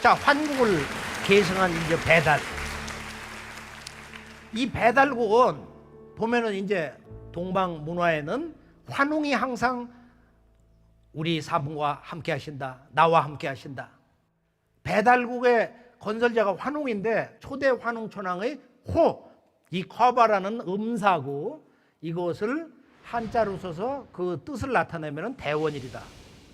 자, 환국을 계승한 이제 배달. 이 배달국은 보면은 이제 동방 문화에는 환웅이 항상 우리 사분과 함께 하신다. 나와 함께 하신다. 배달국의 건설자가 환웅인데 초대 환웅천왕의 호, 이 커바라는 음사고 이것을 한자로 써서 그 뜻을 나타내면 대원일이다.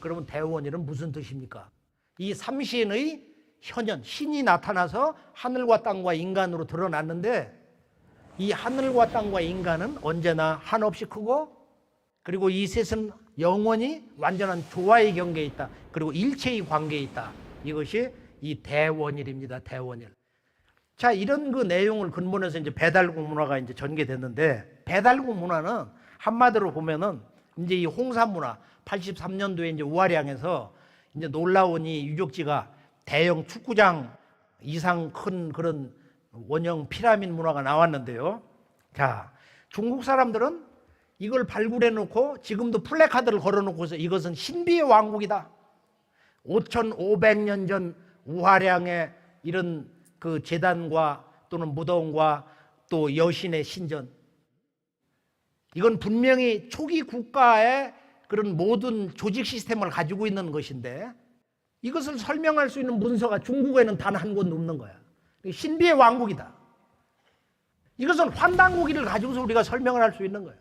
그러면 대원일은 무슨 뜻입니까? 이 삼신의 현현, 신이 나타나서 하늘과 땅과 인간으로 드러났는데 이 하늘과 땅과 인간은 언제나 한없이 크고 그리고 이 셋은 영원히 완전한 조화의 경계에 있다. 그리고 일체의 관계에 있다. 이것이 이 대원일입니다. 대원일. 자, 이런 그 내용을 근본에서 이제 배달국 문화가 이제 전개됐는데 배달국 문화는 한마디로 보면은 이제 이 홍산 문화 83년도에 이제 우아량에서 이제 놀라운 이 유적지가 대형 축구장 이상 큰 그런 원형 피라미드 문화가 나왔는데요. 자, 중국 사람들은 이걸 발굴해 놓고 지금도 플래카드를 걸어 놓고서 이것은 신비의 왕국이다. 5,500년 전 우화량의 이런 그 제단과 또는 무덤과 또 여신의 신전. 이건 분명히 초기 국가의 그런 모든 조직 시스템을 가지고 있는 것인데 이것을 설명할 수 있는 문서가 중국에는 단 한 권도 없는 거야. 신비의 왕국이다. 이것은 환단고기를 가지고서 우리가 설명을 할 수 있는 거예요.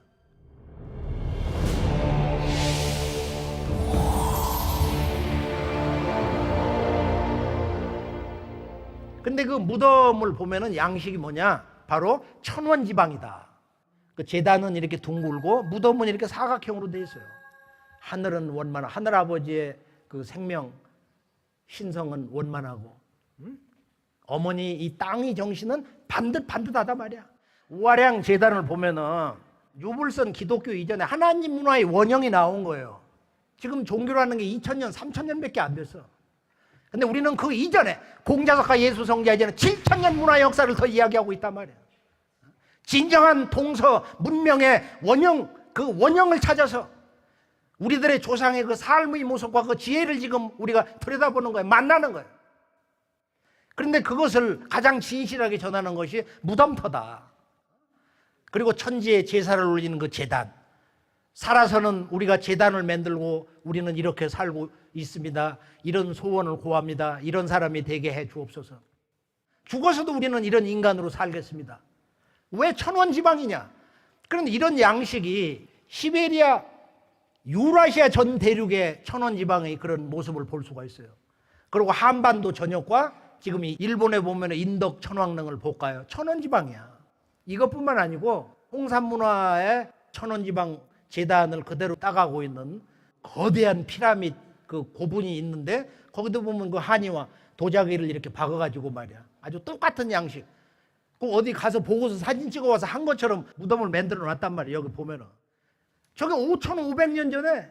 근데 그 무덤을 보면은 양식이 뭐냐? 바로 천원지방이다. 그 제단은 이렇게 둥글고 무덤은 이렇게 사각형으로 되어 있어요. 하늘은 원만하고 하늘아버지의 그 생명 신성은 원만하고 어머니 이 땅의 정신은 반듯반듯하다 말이야. 우아량 제단을 보면은 유불선 기독교 이전에 하나님 문화의 원형이 나온 거예요. 지금 종교라는 게 2000년, 3000년밖에 안 됐어. 근데 우리는 그 이전에 공자석과 예수 성자 이전에 7000년 문화 역사를 더 이야기하고 있단 말이야. 진정한 동서 문명의 원형, 그 원형을 찾아서 우리들의 조상의 그 삶의 모습과 그 지혜를 지금 우리가 들여다보는 거예요. 만나는 거예요. 그런데 그것을 가장 진실하게 전하는 것이 무덤터다. 그리고 천지에 제사를 올리는 그 제단. 살아서는 우리가 제단을 만들고 우리는 이렇게 살고 있습니다. 이런 소원을 고합니다. 이런 사람이 되게 해 주옵소서. 죽어서도 우리는 이런 인간으로 살겠습니다. 왜 천원지방이냐? 그런데 이런 양식이 시베리아, 유라시아 전 대륙의 천원지방의 그런 모습을 볼 수가 있어요. 그리고 한반도 전역과 지금 이 일본에 보면 인덕 천왕릉을 볼까요? 천원지방이야. 이것뿐만 아니고 홍산 문화의 천원지방 제단을 그대로 따가고 있는 거대한 피라미드 그 고분이 있는데 거기도 보면 그 한이와 도자기를 이렇게 박아가지고 말이야. 아주 똑같은 양식. 그 어디 가서 보고서 사진 찍어와서 한 것처럼 무덤을 만들어 놨단 말이야. 여기 보면은. 저게 5,500년 전에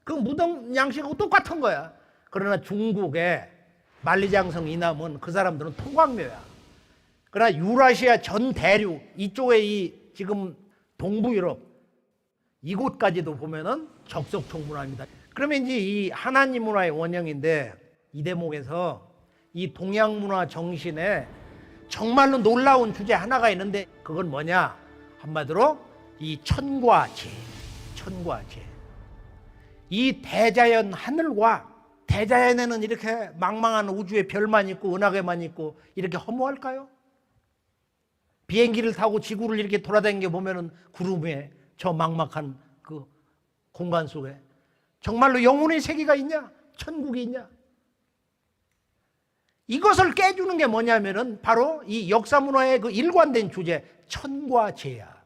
그 무덤 양식하고 똑같은 거야. 그러나 중국의 만리장성 이남은 그 사람들은 토광묘야. 그러나 유라시아 전 대륙 이쪽에 이 지금 동부 유럽 이곳까지도 보면은 적석총 문화입니다. 그러면 이제 이 하나님 문화의 원형인데 이 대목에서 이 동양 문화 정신에 정말로 놀라운 주제 하나가 있는데 그건 뭐냐? 한마디로 이 천과 재. 천과 재. 이 대자연 하늘과 대자연에는 이렇게 망망한 우주에 별만 있고 은하계만 있고 이렇게 허무할까요? 비행기를 타고 지구를 이렇게 돌아다니게 보면은 구름 위에 저 막막한 그 공간 속에 정말로 영혼의 세계가 있냐? 천국이 있냐? 이것을 깨주는 게 뭐냐면은 바로 이 역사 문화의 그 일관된 주제 천과 재야.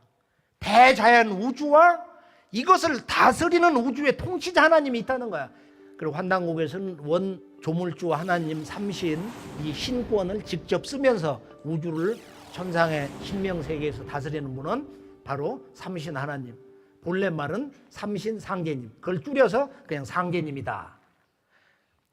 대자연 우주와 이것을 다스리는 우주의 통치자 하나님이 있다는 거야. 그리고 환단국에서는 원 조물주 하나님 삼신 이 신권을 직접 쓰면서 우주를 천상의 신명세계에서 다스리는 분은 바로 삼신 하나님. 본래 말은 삼신 상계님. 그걸 줄여서 그냥 상계님이다.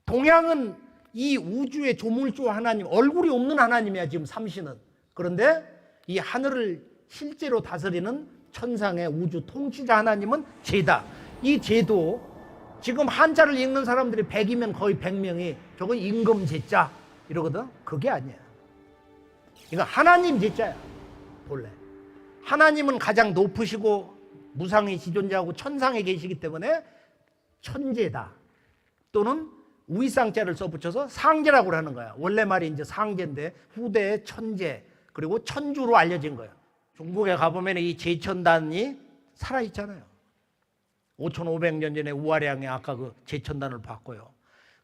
동양은 이 우주의 조물주 하나님, 얼굴이 없는 하나님이야 지금 삼신은. 그런데 이 하늘을 실제로 다스리는 천상의 우주 통치자 하나님은 제다. 이 제도 지금 한자를 읽는 사람들이 100이면 거의 100명이 저거 임금제자 이러거든. 그게 아니야. 이거 하나님 제자야. 본래 하나님은 가장 높으시고 무상의 지존자하고 천상에 계시기 때문에 천재다, 또는 우위상자를 써붙여서 상제라고 하는 거야. 원래 말이 이제 상제인데 후대의 천재, 그리고 천주로 알려진 거예요. 중국에 가보면 이 제천단이 살아있잖아요. 5,500년 전에 우아량에 아까 그 제천단을 봤고요.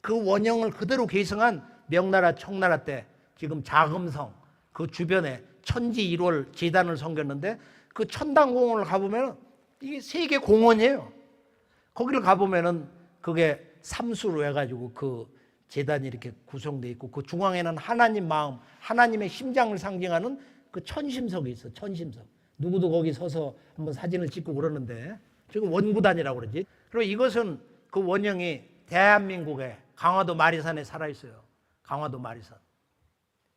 그 원형을 그대로 계승한 명나라 청나라 때 지금 자금성 그 주변에 천지 1월 제단을 섬겼는데, 그 천당공원을 가보면 이게 세계 공원이에요. 거기를 가보면은 그게 삼수로 해가지고 그 제단이 이렇게 구성되어 있고, 그 중앙에는 하나님 마음, 하나님의 심장을 상징하는 그 천심석이 있어. 천심석. 누구도 거기 서서 한번 사진을 찍고 그러는데, 지금 원구단이라고 그러지. 그리고 이것은 그 원형이 대한민국의 강화도 마리산에 살아있어요. 강화도 마리산.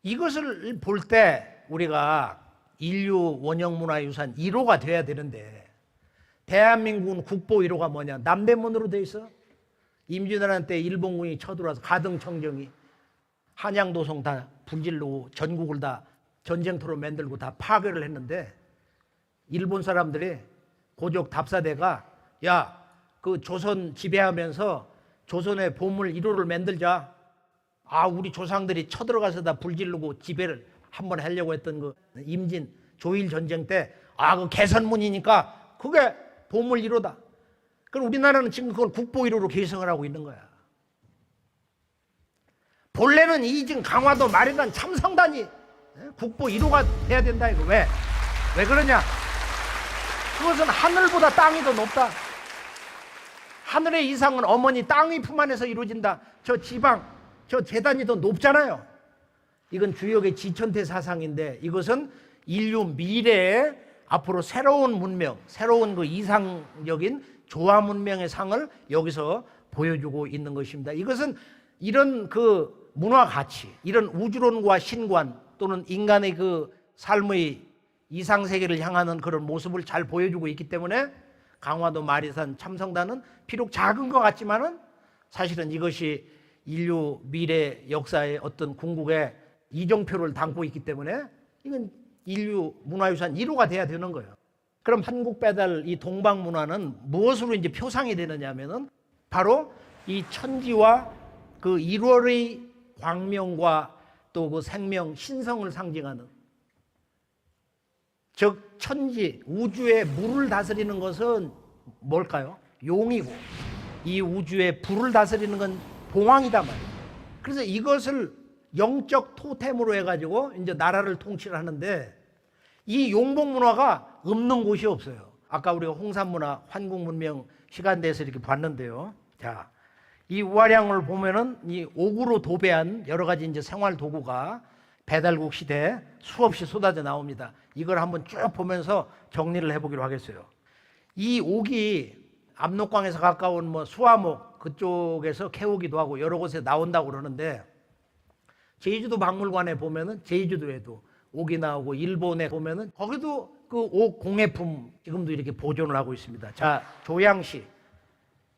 이것을 볼 때 우리가 인류 원형문화유산 1호가 돼야 되는데, 대한민국은 국보 1호가 뭐냐? 남대문으로 돼 있어. 임진왜란 때 일본군이 쳐들어와서 가등청정이 한양도성 다 불질르고 전국을 다 전쟁터로 만들고 다 파괴를 했는데, 일본 사람들이 고적 답사대가 야, 그 조선 지배하면서 조선의 보물 1호를 만들자. 아, 우리 조상들이 쳐들어가서 다 불질르고 지배를 한번 하려고 했던 그 임진 조일 전쟁 때, 아, 그 개선문이니까 그게 보물 1호다. 그럼 우리나라는 지금 그걸 국보 1호로 계승을 하고 있는 거야. 본래는 이 지금 강화도 마리산 참성단이 국보 1호가 돼야 된다. 이거 왜? 왜 그러냐? 그것은 하늘보다 땅이 더 높다. 하늘의 이상은 어머니 땅의 품 안에서 이루어진다. 저 지방, 저 재단이 더 높잖아요. 이건 주역의 지천태 사상인데, 이것은 인류 미래에 앞으로 새로운 문명, 새로운 그 이상적인 조화 문명의 상을 여기서 보여주고 있는 것입니다. 이것은 이런 그 문화 가치, 이런 우주론과 신관, 또는 인간의 그 삶의 이상세계를 향하는 그런 모습을 잘 보여주고 있기 때문에, 강화도 마리산 참성단은 비록 작은 것 같지만은 사실은 이것이 인류 미래 역사의 어떤 궁극의 이정표를 담고 있기 때문에 이건 인류 문화유산 1호가 돼야 되는 거예요. 그럼 한국 배달 이 동방 문화는 무엇으로 이제 표상이 되느냐면은 바로 이 천지와 그 1월의 광명과 또 그 생명 신성을 상징하는, 즉 천지 우주의 물을 다스리는 것은 뭘까요? 용이고, 이 우주의 불을 다스리는 건 봉황이다 말이에요. 그래서 이것을 영적 토템으로 해가지고 이제 나라를 통치를 하는데, 이 용복 문화가 없는 곳이 없어요. 아까 우리가 홍산문화, 환국문명 시간대에서 이렇게 봤는데요. 자, 이 우아량을 보면은 이 옥으로 도배한 여러 가지 이제 생활 도구가 배달국 시대에 수없이 쏟아져 나옵니다. 이걸 한번 쭉 보면서 정리를 해보기로 하겠어요. 이 옥이 압록강에서 가까운 뭐 수화목 그쪽에서 캐오기도 하고 여러 곳에 나온다고 그러는데, 제주도 박물관에 보면은 제주도에도 옥이 나오고, 일본에 보면은 거기도 그 옥 공예품 지금도 이렇게 보존을 하고 있습니다. 자, 조양시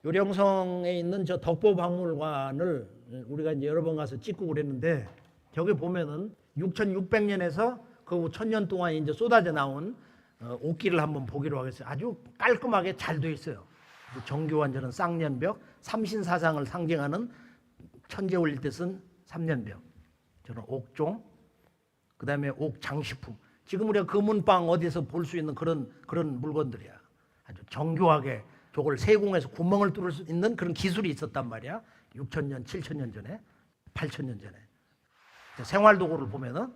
요령성에 있는 저 덕보 박물관을 우리가 이제 여러 번 가서 찍고 그랬는데, 저기 보면은 6,600년에서 그 1,000년 동안 이제 쏟아져 나온 옥기를 한번 보기로 하겠어요. 아주 깔끔하게 잘 돼 있어요. 정교완전한 쌍년벽, 삼신사상을 상징하는 천재 올릴 때 쓴 삼년벽, 저는 옥종, 그 다음에 옥장식품. 지금 우리가 금은방 어디서 볼 수 있는 그런 물건들이야. 아주 정교하게 저걸 세공해서 구멍을 뚫을 수 있는 그런 기술이 있었단 말이야. 6,000년, 7,000년 전에, 8,000년 전에. 생활도구를 보면은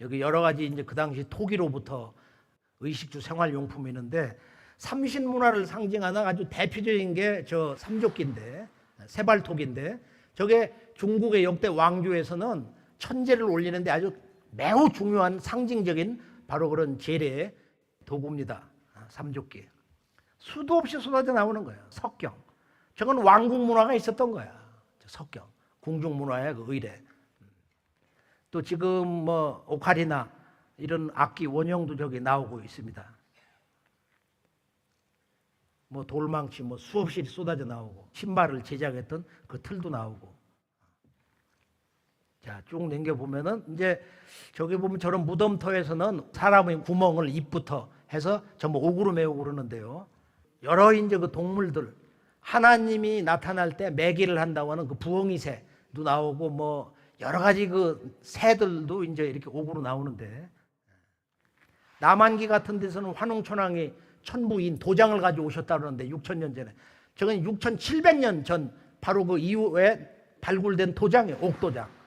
여기 여러 가지 이제 그 당시 토기로부터 의식주 생활용품이 있는데, 삼신문화를 상징하는 아주 대표적인 게 저 삼조끼인데, 세발토기인데, 저게 중국의 역대 왕조에서는 천재를 올리는데 아주 매우 중요한 상징적인 바로 그런 제례 도구입니다. 삼조끼. 수도 없이 쏟아져 나오는 거예요. 석경. 저건 왕궁 문화가 있었던 거야. 석경. 궁중 문화의 그 의례. 또 지금 뭐 오카리나 이런 악기 원형도 저기 나오고 있습니다. 뭐 돌망치 뭐 수없이 쏟아져 나오고, 신발을 제작했던 그 틀도 나오고. 자, 쭉 넘겨 보면은 이제 저기 보면 저런 무덤터에서는 사람의 구멍을 입부터 해서 전부 옥으로 메우고 그러는데요. 여러 이제 그 동물들 하나님이 나타날 때 매기를 한다고 하는 그 부엉이새도 나오고 뭐 여러 가지 그 새들도 이제 이렇게 옥으로 나오는데, 남한기 같은 데서는 환웅천왕이 천부인 도장을 가지고 오셨다 그러는데 6,000년 전에, 저건 6,700년 전 바로 그 이후에 발굴된 도장이에요. 옥도장.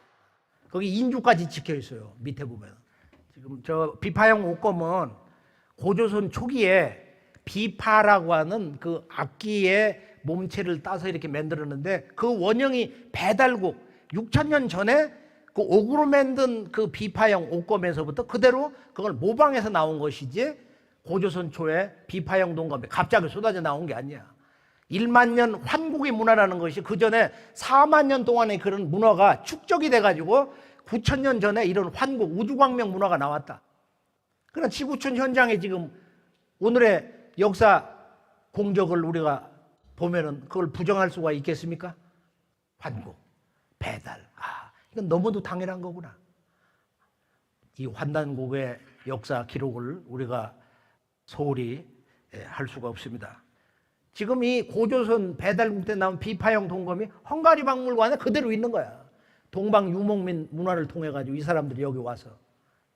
거기 인주까지 찍혀 있어요. 밑에 보면. 지금 저 비파형 옥검은 고조선 초기에 비파라고 하는 그 악기의 몸체를 따서 이렇게 만들었는데, 그 원형이 배달국 6,000년 전에 그 옥으로 만든 그 비파형 옥검에서부터 그대로 그걸 모방해서 나온 것이지, 고조선 초에 비파형 동검이 갑자기 쏟아져 나온 게 아니야. 1만 년 환국의 문화라는 것이 그 전에 4만 년 동안의 그런 문화가 축적이 돼가지고 9,000년 전에 이런 환국 우주광명 문화가 나왔다. 그러나 지구촌 현장에 지금 오늘의 역사 공적을 우리가 보면은 그걸 부정할 수가 있겠습니까? 환국, 배달. 이건 너무도 당연한 거구나. 이 환단국의 역사 기록을 우리가 소홀히 할 수가 없습니다. 지금 이 고조선 배달국 때 나온 비파형 동검이 헝가리 박물관에 그대로 있는 거야. 동방 유목민 문화를 통해 가지고 이 사람들이 여기 와서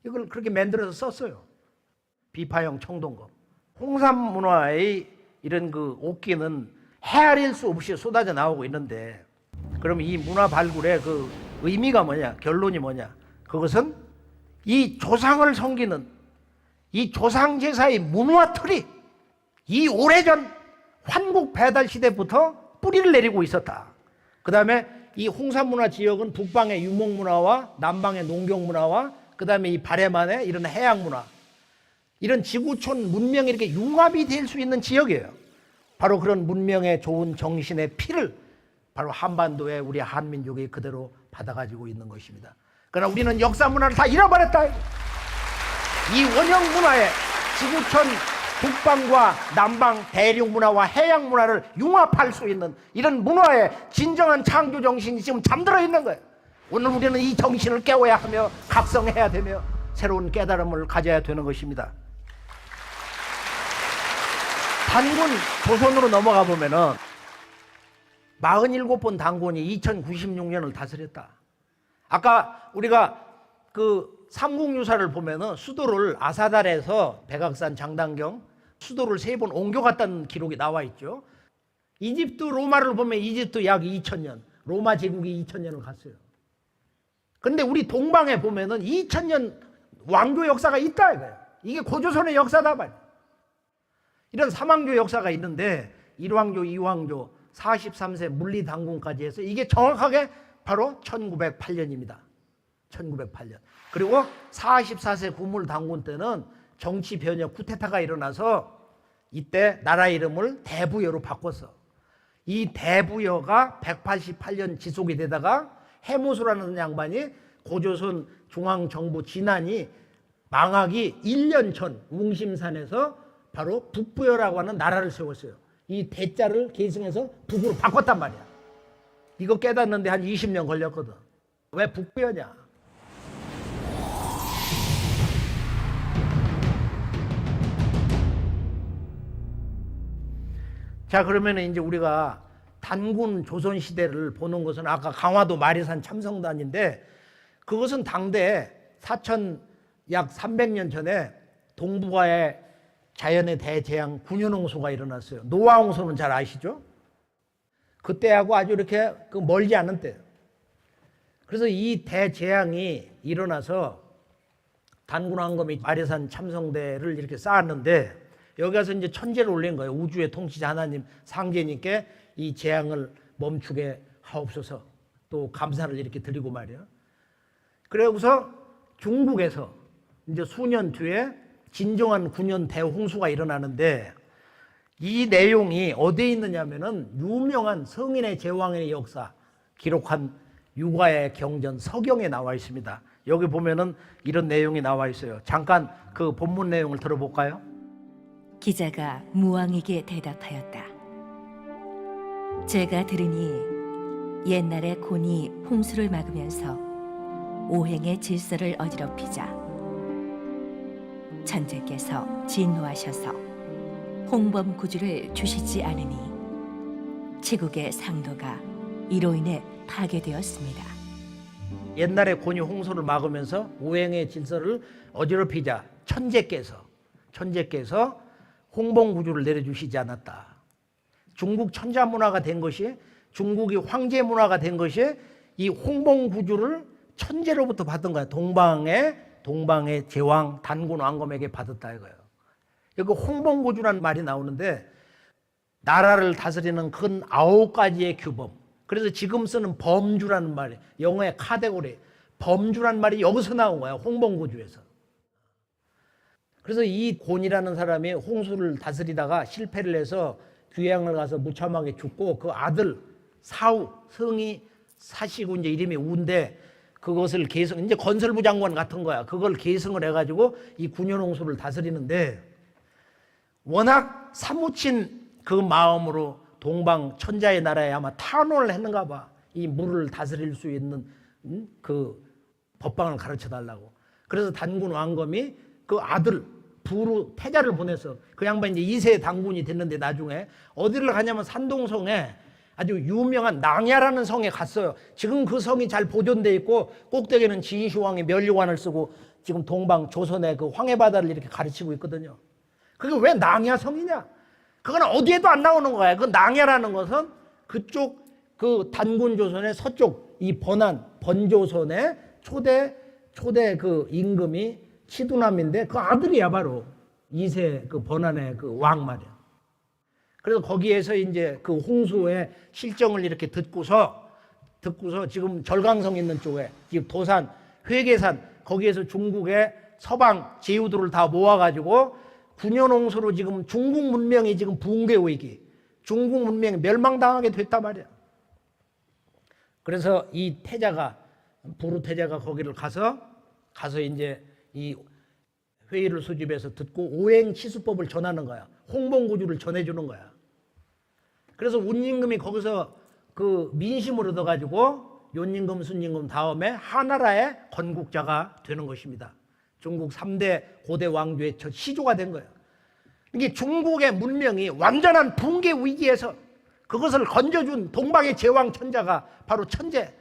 이걸 그렇게 만들어서 썼어요. 비파형 청동검. 홍삼 문화의 이런 그 옥기는 헤아릴 수 없이 쏟아져 나오고 있는데, 그럼 이 문화 발굴의 그 의미가 뭐냐? 결론이 뭐냐? 그것은 이 조상을 섬기는 이 조상 제사의 문화 틀이 이 오래전 환국 배달 시대부터 뿌리를 내리고 있었다. 그 다음에 이 홍산 문화 지역은 북방의 유목 문화와 남방의 농경 문화와 그 다음에 이 발해만의 이런 해양 문화, 이런 지구촌 문명이 이렇게 융합이 될 수 있는 지역이에요. 바로 그런 문명의 좋은 정신의 피를 바로 한반도에 우리 한민족이 그대로 받아가지고 있는 것입니다. 그러나 우리는 역사 문화를 다 잃어버렸다. 이 원형 문화에 지구촌 북방과 남방 대륙 문화와 해양 문화를 융합할 수 있는 이런 문화의 진정한 창조 정신이 지금 잠들어 있는 거예요. 오늘 우리는 이 정신을 깨워야 하며 각성해야 되며 새로운 깨달음을 가져야 되는 것입니다. 단군 조선으로 넘어가 보면은 47번 단군이 2096년을 다스렸다. 아까 우리가 그 삼국유사를 보면은 수도를 아사달에서 백악산 장단경 수도를 3번 옮겨갔다는 기록이 나와 있죠. 이집트 로마를 보면 이집트 약 2000년, 로마 제국이 2000년을 갔어요. 근데 우리 동방에 보면은 2000년 왕조 역사가 있다 이거예요. 이게 고조선의 역사다 말이에요. 이런 삼왕조 역사가 있는데 1왕조, 2왕조, 43세 물리단군까지 해서 이게 정확하게 바로 1908년입니다. 1908년. 그리고 44세 구물단군 때는 정치 변혁 쿠데타가 일어나서 이때 나라 이름을 대부여로 바꿨어. 이 대부여가 188년 지속이 되다가 해무수라는 양반이 고조선 중앙정부 진안이 망하기 1년 전 웅심산에서 바로 북부여라고 하는 나라를 세웠어요. 이 대자를 계승해서 북으로 바꿨단 말이야. 이거 깨닫는데 한 20년 걸렸거든. 왜 북부여냐? 자, 그러면 이제 우리가 단군 조선 시대를 보는 것은 아까 강화도 마리산 참성단인데, 그것은 당대 약 300년 전에 동북아에 자연의 대재앙 군현홍수가 일어났어요. 노아홍수는 잘 아시죠? 그때하고 아주 이렇게 멀지 않은 때예요. 그래서 이 대재앙이 일어나서 단군 황검이 마리산 참성대를 이렇게 쌓았는데, 여기 가서 이제 천제를 올린 거예요. 우주의 통치자 하나님 상제님께 이 재앙을 멈추게 하옵소서. 또 감사를 이렇게 드리고 말이야. 그래서 중국에서 이제 수년 뒤에 진정한 9년 대홍수가 일어나는데, 이 내용이 어디에 있느냐면은 유명한 성인의 제왕의 역사 기록한 유가의 경전 서경에 나와 있습니다. 여기 보면은 이런 내용이 나와 있어요. 잠깐 그 본문 내용을 들어볼까요? 기자가 무왕에게 대답하였다. 제가 들으니 옛날에 곤이 홍수를 막으면서 오행의 질서를 어지럽히자 천재께서 진노하셔서 홍범 구주를 주시지 않으니 치국의 상도가 이로 인해 파괴되었습니다. 옛날에 곤이 홍수를 막으면서 오행의 질서를 어지럽히자 천재께서 홍범구주를 내려주시지 않았다. 중국 천자 문화가 된 것이, 중국이 황제 문화가 된 것이 이 홍범구주를 천재로부터 받은 거야. 동방의 제왕 단군 왕검에게 받았다 이거예요. 여기 홍범구주라는 말이 나오는데 나라를 다스리는 큰 9가지의 규범. 그래서 지금 쓰는 범주라는 말이, 영어의 카테고리, 범주라는 말이 여기서 나온 거야. 홍범구주에서. 그래서 이 곤이라는 사람이 홍수를 다스리다가 실패를 해서 귀양을 가서 무참하게 죽고 그 아들 사우, 성이 사시고 이제 이름이 우인데 그것을 계승, 이제 건설부 장관 같은 거야. 그걸 계승을 해가지고 이 9년 홍수를 다스리는데 워낙 사무친 그 마음으로 동방 천자의 나라에 아마 탄원을 했는가 봐. 이 물을 다스릴 수 있는 그 법방을 가르쳐 달라고. 그래서 단군 왕검이 그 아들 부루 태자를 보내서 그 양반이 이제 2세 단군이 됐는데 나중에 어디를 가냐면 산동성에 아주 유명한 낭야라는 성에 갔어요. 지금 그 성이 잘 보존돼 있고 꼭대기는 진시황이 면류관을 쓰고 지금 동방 조선의 그 황해바다를 이렇게 가르치고 있거든요. 그게 왜 낭야성이냐? 그건 어디에도 안 나오는 거야. 그 낭야라는 것은 그쪽 그 단군 조선의 서쪽 이 번조선의 초대 그 임금이 치두남인데 그 아들이야 바로 2세 그 번안의 그 왕 말이야. 그래서 거기에서 이제 그 홍수의 실정을 이렇게 듣고서 지금 절강성 있는 쪽에 지금 도산, 회계산 거기에서 중국의 서방 제후들을 다 모아가지고 9년 홍수로 지금 중국 문명이 지금 붕괴 위기, 중국 문명이 멸망당하게 됐단 말이야. 그래서 이 태자가 부루 태자가 거기를 가서 이제 이 회의를 수집해서 듣고 오행치수법을 전하는 거야. 홍범구주를 전해주는 거야. 그래서 운임금이 거기서 그 민심을 얻어가지고 윤임금, 순임금 다음에 하나라의 건국자가 되는 것입니다. 중국 3대 고대 왕조의 첫 시조가 된 거예요. 이게 중국의 문명이 완전한 붕괴 위기에서 그것을 건져준 동방의 제왕 천자가 바로 천재.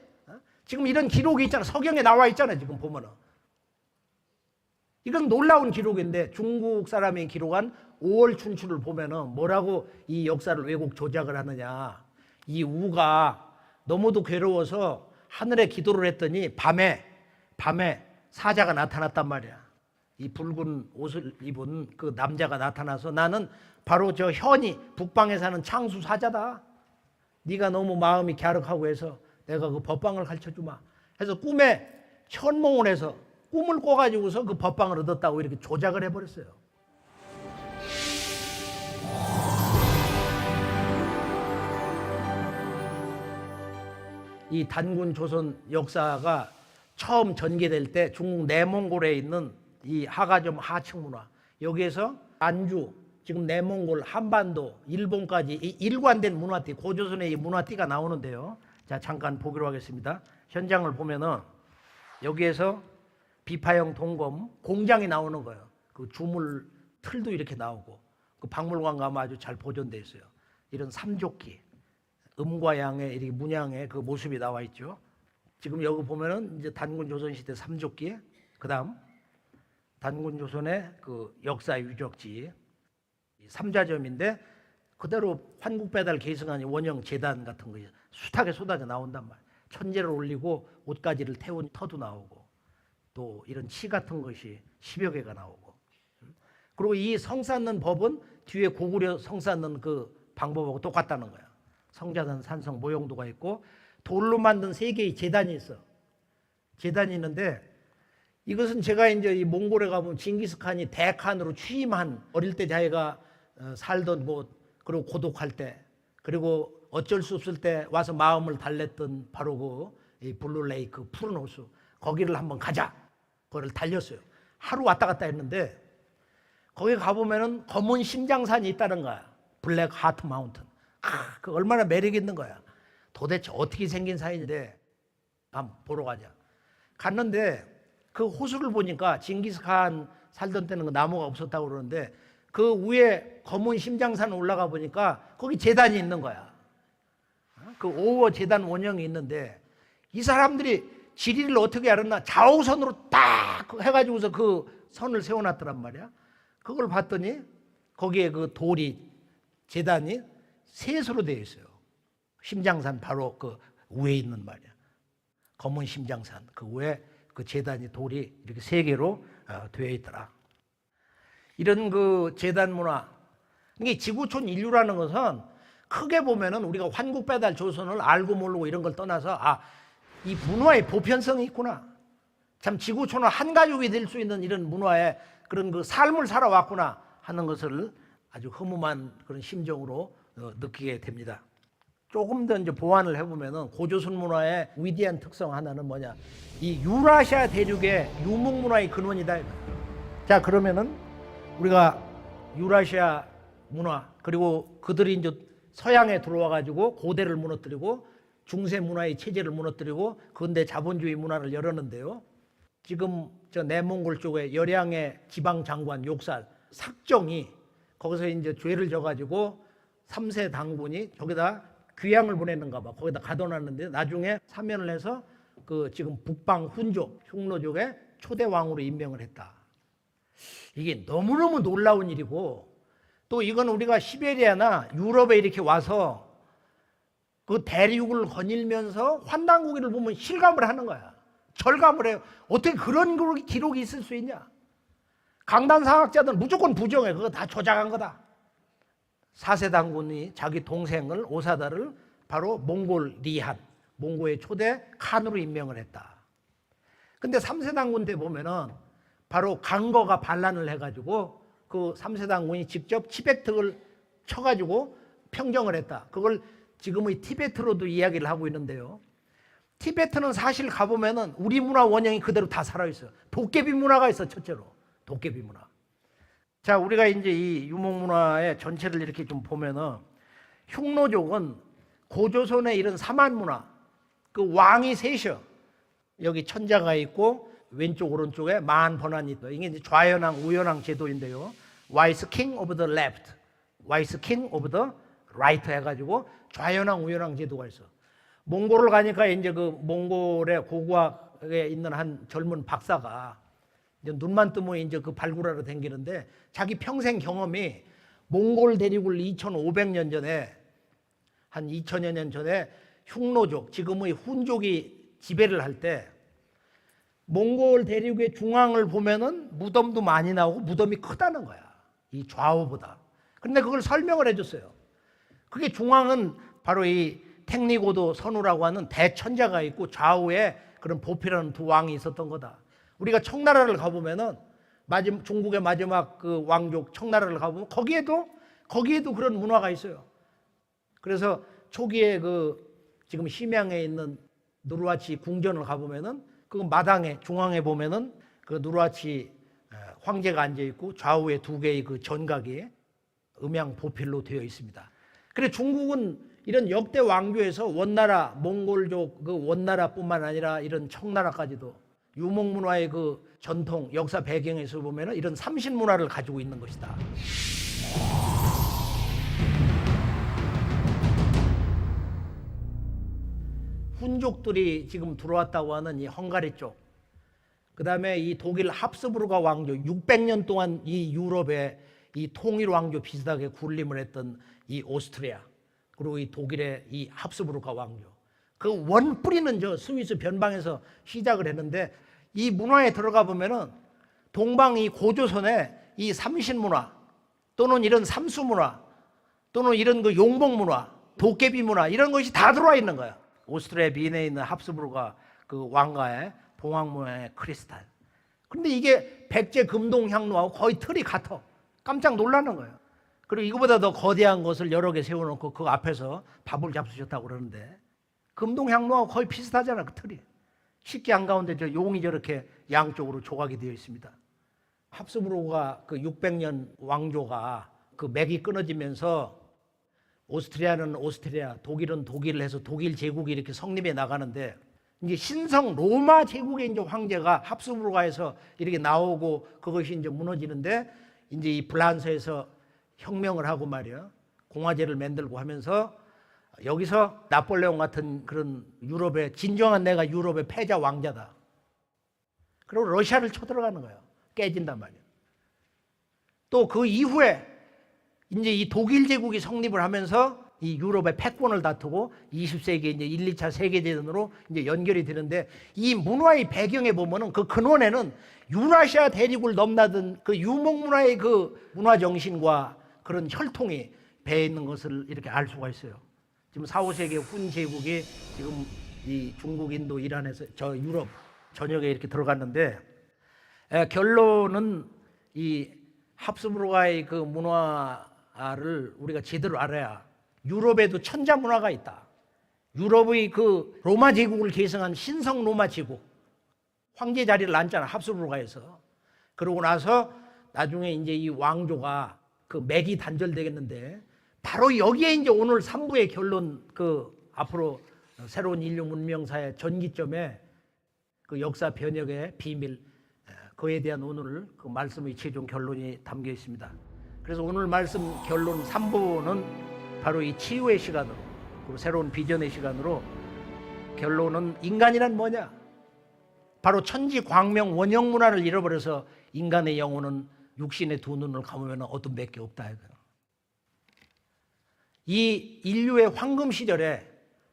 지금 이런 기록이 있잖아. 서경에 나와 있잖아. 지금 보면은. 이건 놀라운 기록인데 중국 사람이 기록한 5월 춘추를 보면은 뭐라고 이 역사를 왜곡 조작을 하느냐. 이 우가 너무도 괴로워서 하늘에 기도를 했더니 밤에 사자가 나타났단 말이야. 이 붉은 옷을 입은 그 남자가 나타나서 나는 바로 저 현이 북방에 사는 창수 사자다. 네가 너무 마음이 갸륵하고 해서 내가 그 법방을 가르쳐주마. 해서 꿈에 현몽을 해서 꿈을 꿔가지고서 그 법방을 얻었다고 이렇게 조작을 해버렸어요. 이 단군 조선 역사가 처음 전개될 때 중국 내몽골에 있는 이 하가점 하층 문화, 여기에서 안주, 지금 내몽골, 한반도, 일본까지 이 일관된 문화띠, 고조선의 이 문화띠가 나오는데요. 자, 잠깐 보기로 하겠습니다. 현장을 보면은 여기에서 비파형 동검 공장이 나오는 거예요. 그 주물 틀도 이렇게 나오고, 그 박물관 가면 아주 잘 보존되어 있어요. 이런 삼조끼, 음과 양의 이렇게 문양의 그 모습이 나와 있죠. 지금 여기 보면은 이제 단군 조선 시대 삼조끼, 그다음 단군 조선의 그 역사 유적지 삼자점인데 그대로 환국 배달 계승한 원형 재단 같은 거 숱하게 쏟아져 나온단 말이에요. 천재를 올리고 옷가지를 태운 터도 나오고 또 이런 치 같은 것이 10여 개가 나오고, 그리고 이 성 쌓는 법은 뒤에 고구려 성 쌓는 그 방법하고 똑같다는 거야. 성자산 산성 모형도가 있고 돌로 만든 3개의 제단이 있어. 제단이 있는데 이것은 제가 이제 이 몽골에 가보면 징기스칸이 대칸으로 취임한 어릴 때 자기가 살던 곳, 그리고 고독할 때, 그리고 어쩔 수 없을 때 와서 마음을 달랬던 바로 그 블루레이크 푸른 호수, 거기를 한번 가자. 그거를 달렸어요. 하루 왔다 갔다 했는데 거기 가보면은 검은 심장산이 있다는 거야. 블랙 하트 마운틴. 그 얼마나 매력 있는 거야. 도대체 어떻게 생긴 산인데 한번 보러 가자. 갔는데 그 호수를 보니까 징기스칸 살던 때는 그 나무가 없었다고 그러는데 그 위에 검은 심장산 올라가 보니까 거기 제단이 있는 거야. 그 오어 제단 원형이 있는데 이 사람들이 지리를 어떻게 알았나? 좌우선으로 딱 해가지고서 그 선을 세워놨더란 말이야. 그걸 봤더니 거기에 그 돌이 제단이 셋으로 되어 있어요. 심장산 바로 그 위에 있는 말이야. 검은 심장산 그 위에 그 제단이 돌이 이렇게 세 개로 되어 있더라. 이런 그 제단 문화, 이게 지구촌 인류라는 것은 크게 보면은 우리가 환국배달 조선을 알고 모르고 이런 걸 떠나서 이 문화의 보편성이 있구나. 참 지구촌은 한 가족이 될 수 있는 이런 문화의 그런 그 삶을 살아왔구나 하는 것을 아주 허무한 그런 심정으로 느끼게 됩니다. 조금 더 이제 보완을 해보면은 고조선 문화의 위대한 특성 하나는 뭐냐? 이 유라시아 대륙의 유목 문화의 근원이다. 자, 그러면은 우리가 유라시아 문화 그리고 그들이 이제 서양에 들어와 가지고 고대를 무너뜨리고 중세 문화의 체제를 무너뜨리고 근대 자본주의 문화를 열었는데요. 지금 저 내몽골 쪽에 열양의 지방 장관 욕살 삭정이 거기서 이제 죄를 져가지고 3세 당군이 저기다 귀양을 보냈는가 봐. 거기다 가둬놨는데 나중에 사면을 해서 그 지금 북방 훈족 흉노족의 초대 왕으로 임명을 했다. 이게 너무너무 놀라운 일이고 또 이건 우리가 시베리아나 유럽에 이렇게 와서 그 대륙을 거닐면서 환단고기를 보면 실감을 하는 거야. 절감을 해요. 어떻게 그런 기록이 있을 수 있냐? 강단사학자들은 무조건 부정해. 그거 다 조작한 거다. 4세 당군이 자기 동생을 오사다를 바로 몽골 리한, 몽고의 초대 칸으로 임명을 했다. 근데 3세 당군 때 보면은 바로 강거가 반란을 해가지고 그 3세 당군이 직접 티베트를 쳐가지고 평정을 했다. 그걸 지금의 티베트로도 이야기를 하고 있는데요. 티베트는 사실 가보면은 우리 문화 원형이 그대로 다 살아있어요. 도깨비 문화가 있어, 첫째로. 도깨비 문화. 자, 우리가 이제 이 유목 문화의 전체를 이렇게 좀 보면은 흉노족은 고조선의 이런 사만 문화, 그 왕이 셋이요. 여기 천자가 있고 왼쪽 오른쪽에 만번환이 있다. 이게 이제 좌현왕 우현왕 제도인데요. Wise King of the Left, Wise King of the Right 해가지고 좌현왕 우현왕 제도가 있어. 몽골을 가니까 이제 그 몽골의 고고학에 있는 한 젊은 박사가 이제 눈만 뜨면 이제 그 발굴하러 다니는데 자기 평생 경험이 몽골 대륙을 2,500년 전에 한 2,000여 년 전에 흉노족, 지금의 훈족이 지배를 할 때 몽골 대륙의 중앙을 보면은 무덤도 많이 나오고 무덤이 크다는 거야. 이 좌우보다. 그런데 그걸 설명을 해줬어요. 그게 중앙은 바로 이 탱리고도 선우라고 하는 대천자가 있고 좌우에 그런 보피라는 두 왕이 있었던 거다. 우리가 청나라를 가보면은 중국의 마지막 그 왕족 청나라를 가보면 거기에도 그런 문화가 있어요. 그래서 초기에 그 지금 심양에 있는 누르하치 궁전을 가보면은 그 마당에 중앙에 보면은 그 누르하치 황제가 앉아 있고 좌우에 두 개의 그 전각이 음양 보필로 되어 있습니다. 그래 중국은 이런 역대 왕조에서 원나라 몽골족 그 원나라뿐만 아니라 이런 청나라까지도 유목 문화의 그 전통 역사 배경에서 보면은 이런 삼신 문화를 가지고 있는 것이다. 훈족들이 지금 들어왔다고 하는 이 헝가리 쪽, 그 다음에 이 독일 합스부르가 왕조 600년 동안 이 유럽의 이 통일 왕조 비슷하게 군림을 했던 이 오스트리아, 그리고 이 독일의 이 합스부르가 왕조, 그 원뿌리는 저 스위스 변방에서 시작을 했는데 이 문화에 들어가 보면은 동방 이 고조선의 이 삼신 문화 또는 이런 삼수 문화 또는 이런 그 용복 문화, 도깨비 문화 이런 것이 다 들어와 있는 거야. 오스트리아 비엔에 있는 합스부르가 그 왕가의 봉황 모양의 크리스탈. 근데 이게 백제 금동 향로하고 거의 틀이 같아. 깜짝 놀라는 거예요. 그리고 이거보다 더 거대한 것을 여러 개 세워놓고 그 앞에서 밥을 잡수셨다고 그러는데 금동 향로하고 거의 비슷하잖아, 그 틀이. 식기 한가운데 저 용이 저렇게 양쪽으로 조각이 되어 있습니다. 합스부르가 그 600년 왕조가 그 맥이 끊어지면서 오스트리아는 오스트리아, 독일은 독일을 해서 독일 제국이 이렇게 성립해 나가는데 이제 신성 로마 제국의 이제 황제가 합스부르크에서 이렇게 나오고 그것이 이제 무너지는데 이제 이 프랑스에서 혁명을 하고 말이야. 공화제를 만들고 하면서 여기서 나폴레옹 같은 그런 유럽의 진정한 내가 유럽의 패자 왕자다. 그리고 러시아를 쳐들어가는 거예요. 깨진단 말이에요. 또 그 이후에 이제 이 독일 제국이 성립을 하면서 이 유럽의 패권을 다투고 20세기 이제 1, 2차 세계대전으로 이제 연결이 되는데 이 문화의 배경에 보면은 그 근원에는 유라시아 대륙을 넘나든 그 유목 문화의 그 문화 정신과 그런 혈통이 배에 있는 것을 이렇게 알 수가 있어요. 지금 4, 5세기 훈 제국이 지금 이 중국, 인도, 이란에서 저 유럽 전역에 이렇게 들어갔는데 결론은 이 합스부르크의 그 문화를 우리가 제대로 알아야 유럽에도 천자 문화가 있다. 유럽의 그 로마 제국을 계승한 신성 로마 제국 황제 자리를 앉잖아 합스부르크에서. 그러고 나서 나중에 이제 이 왕조가 그 맥이 단절되겠는데 바로 여기에 이제 오늘 3부의 결론 그 앞으로 새로운 인류 문명사의 전기점에 그 역사 변혁의 비밀 그에 대한 오늘 그 말씀의 최종 결론이 담겨 있습니다. 그래서 오늘 말씀 결론 3부는 바로 이 치유의 시간으로 그리고 새로운 비전의 시간으로 결론은 인간이란 뭐냐? 바로 천지 광명 원형 문화를 잃어버려서 인간의 영혼은 육신의 두 눈을 감으면 어둠밖에 없다. 이 인류의 황금 시절에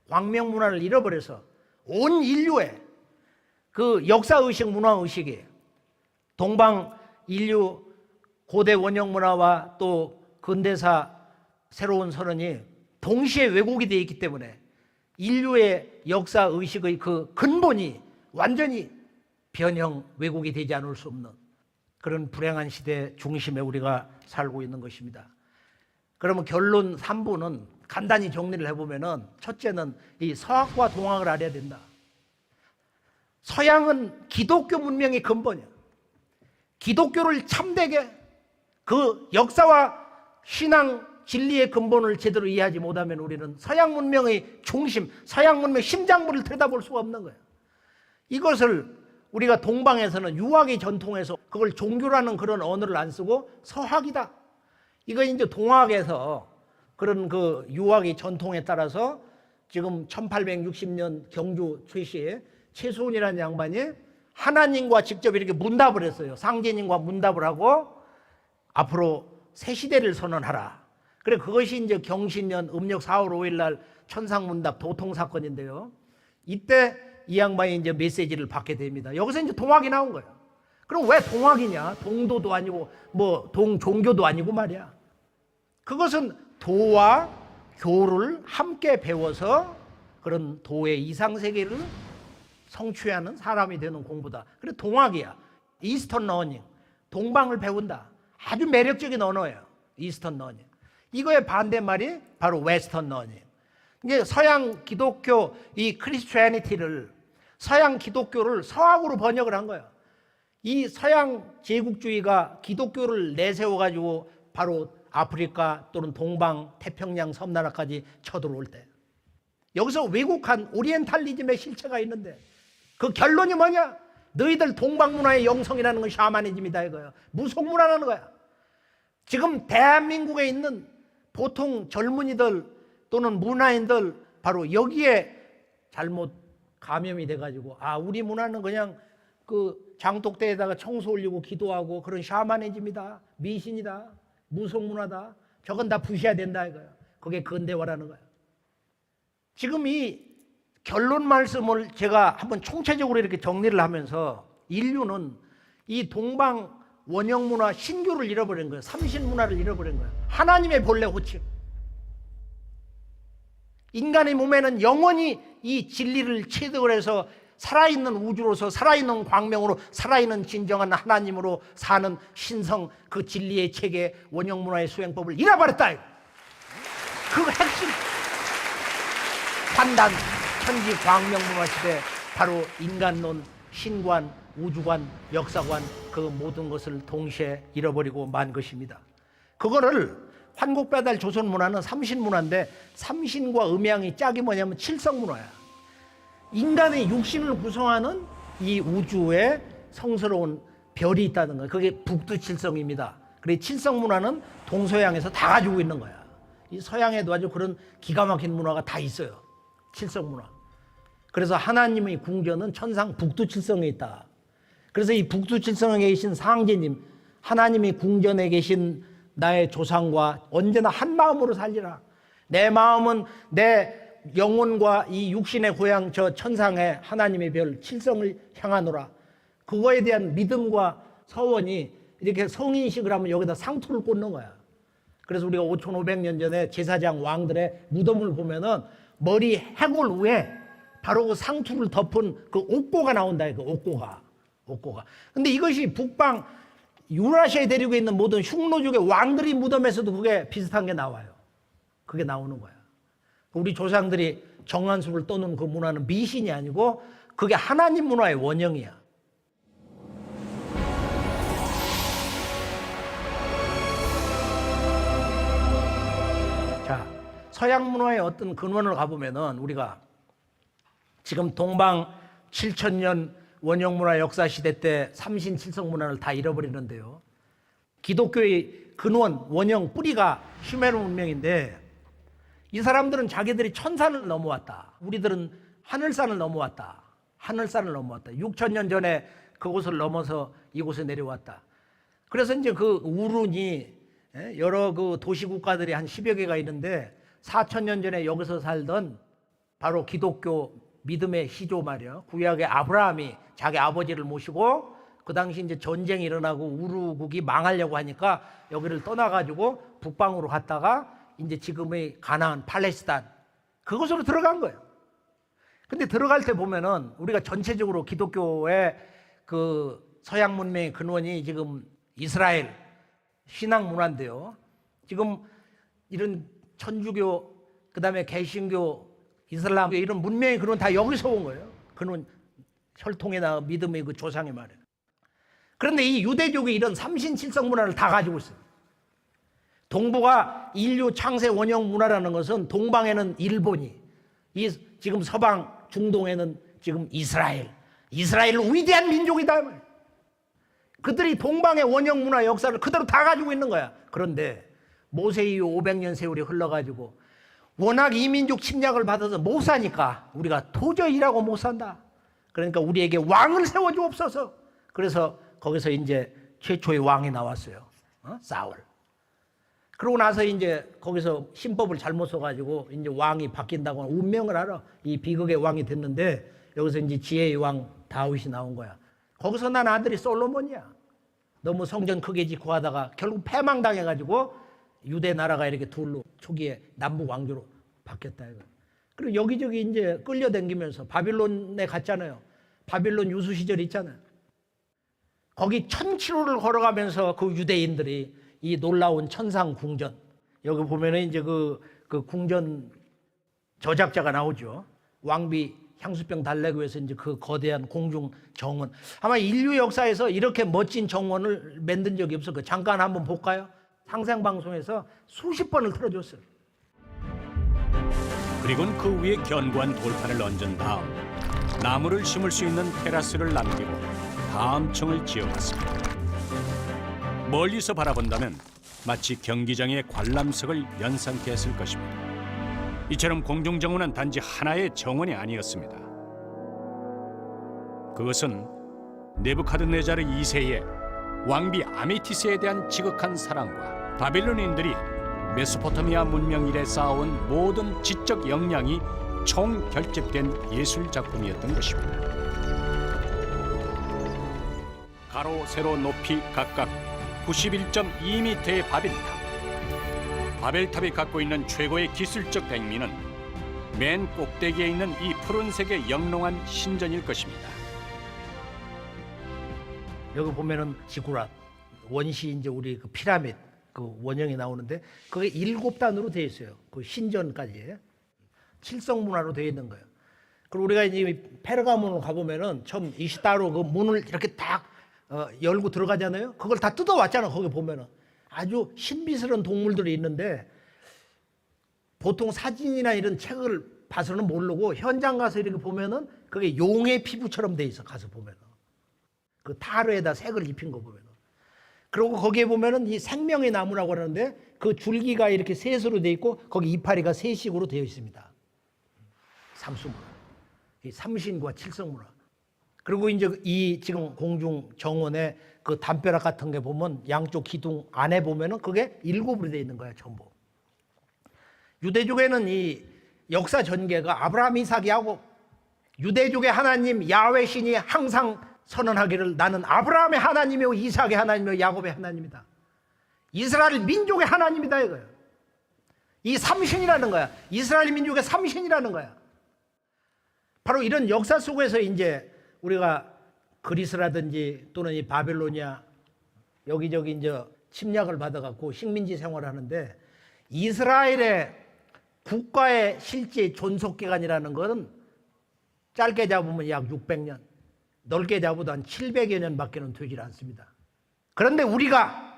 광명 문화를 잃어버려서 온 인류의 그 역사 의식, 문화 의식이 동방 인류 고대 원형 문화와 또 근대사 새로운 선언이 동시에 왜곡이 되어 있기 때문에 인류의 역사 의식의 그 근본이 완전히 변형 왜곡이 되지 않을 수 없는 그런 불행한 시대 중심에 우리가 살고 있는 것입니다. 그러면 결론 3부는 간단히 정리를 해보면은 첫째는 이 서학과 동학을 알아야 된다. 서양은 기독교 문명의 근본이야. 기독교를 참되게 그 역사와 신앙 진리의 근본을 제대로 이해하지 못하면 우리는 서양 문명의 중심, 서양 문명의 심장부를 들여다볼 수가 없는 거예요. 이것을 우리가 동방에서는 유학의 전통에서 그걸 종교라는 그런 언어를 안 쓰고 서학이다. 이거 이제 동학에서 그런 그 유학의 전통에 따라서 지금 1860년 경주 최씨에 최수훈이라는 양반이 하나님과 직접 이렇게 문답을 했어요. 상제님과 문답을 하고 앞으로 새 시대를 선언하라. 그래 그것이 이제 경신년 음력 4월 5일 날 천상문답 도통 사건인데요. 이때 이 양반이 이제 메시지를 받게 됩니다. 여기서 이제 동학이 나온 거예요. 그럼 왜 동학이냐? 동도도 아니고 뭐 동종교도 아니고 말이야. 그것은 도와 교를 함께 배워서 그런 도의 이상세계를 성취하는 사람이 되는 공부다. 그래 동학이야. 이스턴 러닝. 동방을 배운다. 아주 매력적인 언어예요. 이스턴 러닝. 이거의 반대말이 바로 웨스턴 러닝. 이게 서양 기독교 이 크리스티애니티를 서양 기독교를 서학으로 번역을 한 거예요. 이 서양 제국주의가 기독교를 내세워 가지고 바로 아프리카 또는 동방 태평양 섬나라까지 쳐들어올 때 여기서 왜곡한 오리엔탈리즘의 실체가 있는데 그 결론이 뭐냐? 너희들 동방 문화의 영성이라는 건 샤머니즘이다 이거예요. 무속 문화라는 거야. 지금 대한민국에 있는 보통 젊은이들 또는 문화인들 바로 여기에 잘못 감염이 돼가지고 아 우리 문화는 그냥 그 장독대에다가 청소 올리고 기도하고 그런 샤머니즘이다, 미신이다, 무속 문화다. 저건 다 부셔야 된다 이거야. 그게 근대화라는 거야. 지금 이 결론 말씀을 제가 한번 총체적으로 이렇게 정리를 하면서 인류는 이 동방 원형 문화 신교를 잃어버린 거예요. 삼신 문화를 잃어버린 거예요. 하나님의 본래 호칭. 인간의 몸에는 영원히 이 진리를 체득을 해서 살아있는 우주로서 살아있는 광명으로 살아있는 진정한 하나님으로 사는 신성 그 진리의 체계 원형 문화의 수행법을 잃어버렸다. 그 핵심 판단 천지 광명 문화 시대 바로 인간론, 신관, 우주관, 역사관 그 모든 것을 동시에 잃어버리고 만 것입니다. 그거를 환국배달 조선 문화는 삼신 문화인데 삼신과 음양이 짝이 뭐냐면 칠성 문화야. 인간의 육신을 구성하는 이 우주에 성스러운 별이 있다는 거예요. 그게 북두칠성입니다. 그래 칠성 문화는 동서양에서 다 가지고 있는 거야. 이 서양에도 아주 그런 기가 막힌 문화가 다 있어요. 칠성 문화. 그래서 하나님의 궁전은 천상 북두칠성에 있다. 그래서 이 북두칠성에 계신 상제님, 하나님의 궁전에 계신 나의 조상과 언제나 한 마음으로 살리라. 내 마음은 내 영혼과 이 육신의 고향 저 천상의 하나님의 별 칠성을 향하노라. 그거에 대한 믿음과 서원이 이렇게 성인식을 하면 여기다 상투를 꽂는 거야. 그래서 우리가 5,500년 전에 제사장 왕들의 무덤을 보면은 머리 해골 위에 바로 그 상투를 덮은 그 옥고가 나온다. 그 옥고가. 근데 이것이 북방 유라시아에 데리고 있는 모든 흉노족의 왕들이 무덤에서도 그게 비슷한 게 나와요. 그게 나오는 거야. 우리 조상들이 정한수를 떠는 그 문화는 미신이 아니고 그게 하나님 문화의 원형이야. 자, 서양 문화의 어떤 근원을 가보면은 우리가 지금 동방 7,000년 원형 문화 역사 시대 때 삼신 칠성 문화를 다 잃어버리는데요. 기독교의 근원, 원형, 뿌리가 슈메르 문명인데 이 사람들은 자기들이 천산을 넘어왔다. 우리들은 하늘산을 넘어왔다. 6,000년 전에 그곳을 넘어서 이곳에 내려왔다. 그래서 이제 그 우룬이 여러 그 도시국가들이 한 10여 개가 있는데 4,000년 전에 여기서 살던 바로 기독교 믿음의 시조 말이야. 구약의 아브라함이 자기 아버지를 모시고 그 당시 이제 전쟁이 일어나고 우르국이 망하려고 하니까 여기를 떠나가지고 북방으로 갔다가 이제 지금의 가나안, 팔레스타인 그곳으로 들어간 거예요. 근데 들어갈 때 보면은 우리가 전체적으로 기독교의 그 서양 문명의 근원이 지금 이스라엘 신앙 문화인데요. 지금 이런 천주교, 그 다음에 개신교, 이슬람 이런 문명의 근원 다 여기서 온 거예요. 근원 혈통이나 믿음의 그 조상의 말이에요. 그런데 이 유대족이 이런 삼신칠성 문화를 다 가지고 있어요. 동북아 인류 창세 원형 문화라는 것은 동방에는 일본이, 이 지금 서방 중동에는 지금 이스라엘은 위대한 민족이다. 그들이 동방의 원형 문화 역사를 그대로 다 가지고 있는 거야. 그런데 모세 이후 500년 세월이 흘러가지고 워낙 이민족 침략을 받아서 못 사니까 우리가 도저히 일하고 못 산다. 그러니까 우리에게 왕을 세워주옵소서. 그래서 거기서 이제 최초의 왕이 나왔어요. 사울. 그러고 나서 이제 거기서 신법을 잘못 써가지고 이제 왕이 바뀐다고 운명을 알아. 이 비극의 왕이 됐는데 여기서 이제 지혜의 왕 다윗이 나온 거야. 거기서 난 아들이 솔로몬이야. 너무 성전 크게 짓고 하다가 결국 패망당해가지고 유대 나라가 이렇게 둘로 초기에 남북 왕조로 바뀌었다 이거. 그리고 여기저기 이제 끌려다니면서 바빌론에 갔잖아요. 바빌론 유수 시절 있잖아요. 거기 1,000km를 걸어가면서 그 유대인들이 이 놀라운 천상 궁전, 여기 보면은 이제 그 궁전 저작자가 나오죠. 왕비 향수병 달래기 위해서 이제 그 거대한 공중 정원. 아마 인류 역사에서 이렇게 멋진 정원을 만든 적이 없을 거예요. 잠깐 한번 볼까요? 상생방송에서 수십 번을 틀어줬어요. 그리고는 그 위에 견고한 돌판을 얹은 다음 나무를 심을 수 있는 테라스를 남기고 다음 층을 지어갔습니다. 멀리서 바라본다면 마치 경기장의 관람석을 연상케 했을 것입니다. 이처럼 공중정원은 단지 하나의 정원이 아니었습니다. 그것은 네부카드네자르 2세의 왕비 아메티스에 대한 지극한 사랑과 바빌론인들이 메소포타미아 문명 이래 쌓아온 모든 지적 역량이 총결집된 예술 작품이었던 것입니다. 가로, 세로, 높이 각각 91.2m의 바벨탑. 바벨탑이 갖고 있는 최고의 기술적 백미는 맨 꼭대기에 있는 이 푸른색의 영롱한 신전일 것입니다. 여기 보면은 지구랏 원시 이제 우리 그 피라미드 그 원형이 나오는데 그게 7단으로 되어 있어요. 그 신전까지 칠성 문화로 되어 있는 거예요. 그리고 우리가 이제 페르가몬을 가보면은 처음 이시타로 그 문을 이렇게 딱 열고 들어가잖아요. 그걸 다 뜯어왔잖아. 거기 보면은 아주 신비스러운 동물들이 있는데 보통 사진이나 이런 책을 봐서는 모르고 현장 가서 이렇게 보면은 그게 용의 피부처럼 돼 있어. 가서 보면은 그 타르에다 색을 입힌 거 보면은. 그리고 거기에 보면은 이 생명의 나무라고 하는데 그 줄기가 이렇게 셋으로 돼 있고 거기 이파리가 셋식으로 되어 있습니다. 삼수문화, 이 삼신과 칠성문화. 그리고 이제 이 지금 공중 정원에 그 담벼락 같은 게 보면 양쪽 기둥 안에 보면은 그게 7으로 되어 있는 거야 전부. 유대족에는 이 역사 전개가 아브라함, 이삭, 야곱. 유대족의 하나님 야훼 신이 항상 선언하기를 나는 아브라함의 하나님이요 이삭의 하나님이요 야곱의 하나님이다. 이스라엘 민족의 하나님이다 이거예요. 이 삼신이라는 거야. 이스라엘 민족의 삼신이라는 거야. 바로 이런 역사 속에서 이제 우리가 그리스라든지 또는 이 바벨로니아 여기저기 이제 침략을 받아갖고 식민지 생활을 하는데 이스라엘의 국가의 실제 존속 기간이라는 것은 짧게 잡으면 약 600년, 넓게 잡아도 한 700여 년밖에는 되질 않습니다. 그런데 우리가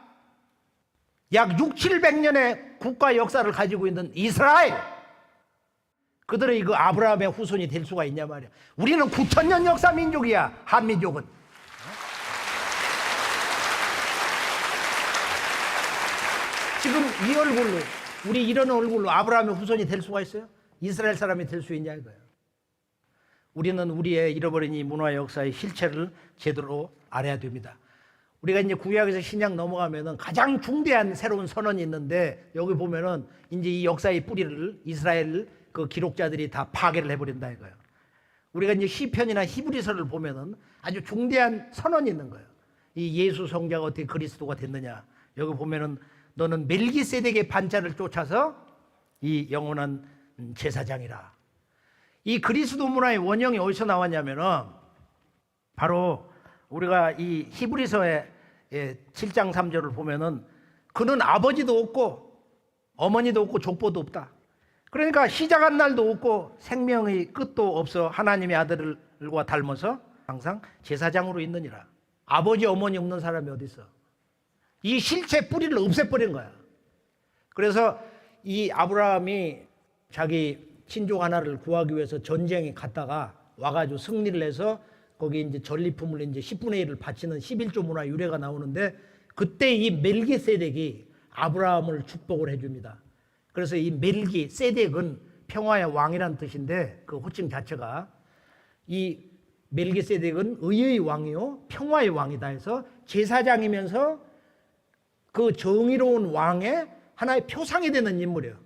약 6, 700년의 국가 역사를 가지고 있는 이스라엘, 그들의 그 아브라함의 후손이 될 수가 있냐 말이야. 우리는 9,000년 역사 민족이야. 한민족은. 지금 이 얼굴로, 우리 이런 얼굴로 아브라함의 후손이 될 수가 있어요? 이스라엘 사람이 될 수 있냐 이거예요. 우리는 우리의 잃어버린 이 문화 역사의 실체를 제대로 알아야 됩니다. 우리가 이제 구약에서 신약 넘어가면은 가장 중대한 새로운 선언이 있는데 여기 보면은 이제 이 역사의 뿌리를 이스라엘 그 기록자들이 다 파괴를 해버린다 이거예요. 우리가 이제 시편이나 히브리서를 보면은 아주 중대한 선언이 있는 거예요. 이 예수 성자가 어떻게 그리스도가 됐느냐. 여기 보면은 너는 멜기세덱의 반차를 쫓아서 이 영원한 제사장이라. 이 그리스도 문화의 원형이 어디서 나왔냐면은 바로 우리가 이 히브리서의 7장 3절을 보면은 그는 아버지도 없고 어머니도 없고 족보도 없다. 그러니까 시작한 날도 없고 생명의 끝도 없어 하나님의 아들과 닮아서 항상 제사장으로 있느니라. 아버지 어머니 없는 사람이 어디 있어? 이 실체 뿌리를 없애버린 거야. 그래서 이 아브라함이 자기 친족 하나를 구하기 위해서 전쟁에 갔다가 와가지고 승리를 해서 거기 이제 전리품을 이제 10분의 1을 바치는 11조 문화 유래가 나오는데 그때 이 멜기세덱이 아브라함을 축복을 해줍니다. 그래서 이 멜기세덱은 평화의 왕이라는 뜻인데 그 호칭 자체가 이 멜기세덱은 의의 왕이요 평화의 왕이다 해서 제사장이면서 그 정의로운 왕의 하나의 표상이 되는 인물이에요.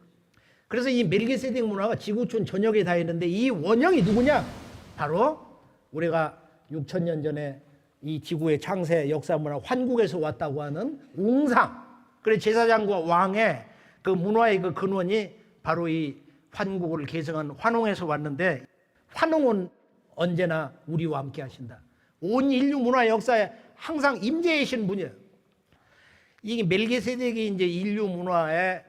그래서 이 멜기세덱 문화가 지구촌 전역에 다 있는데 이 원형이 누구냐? 바로 우리가 6,000년 전에 이 지구의 창세 역사 문화 환국에서 왔다고 하는 웅상. 그래서 제사장과 왕의 그 문화의 그 근원이 바로 이 환국을 계승한 환웅에서 왔는데 환웅은 언제나 우리와 함께 하신다. 온 인류 문화 역사에 항상 임재이신 분이에요. 이 멜기세덱이 이제 인류 문화의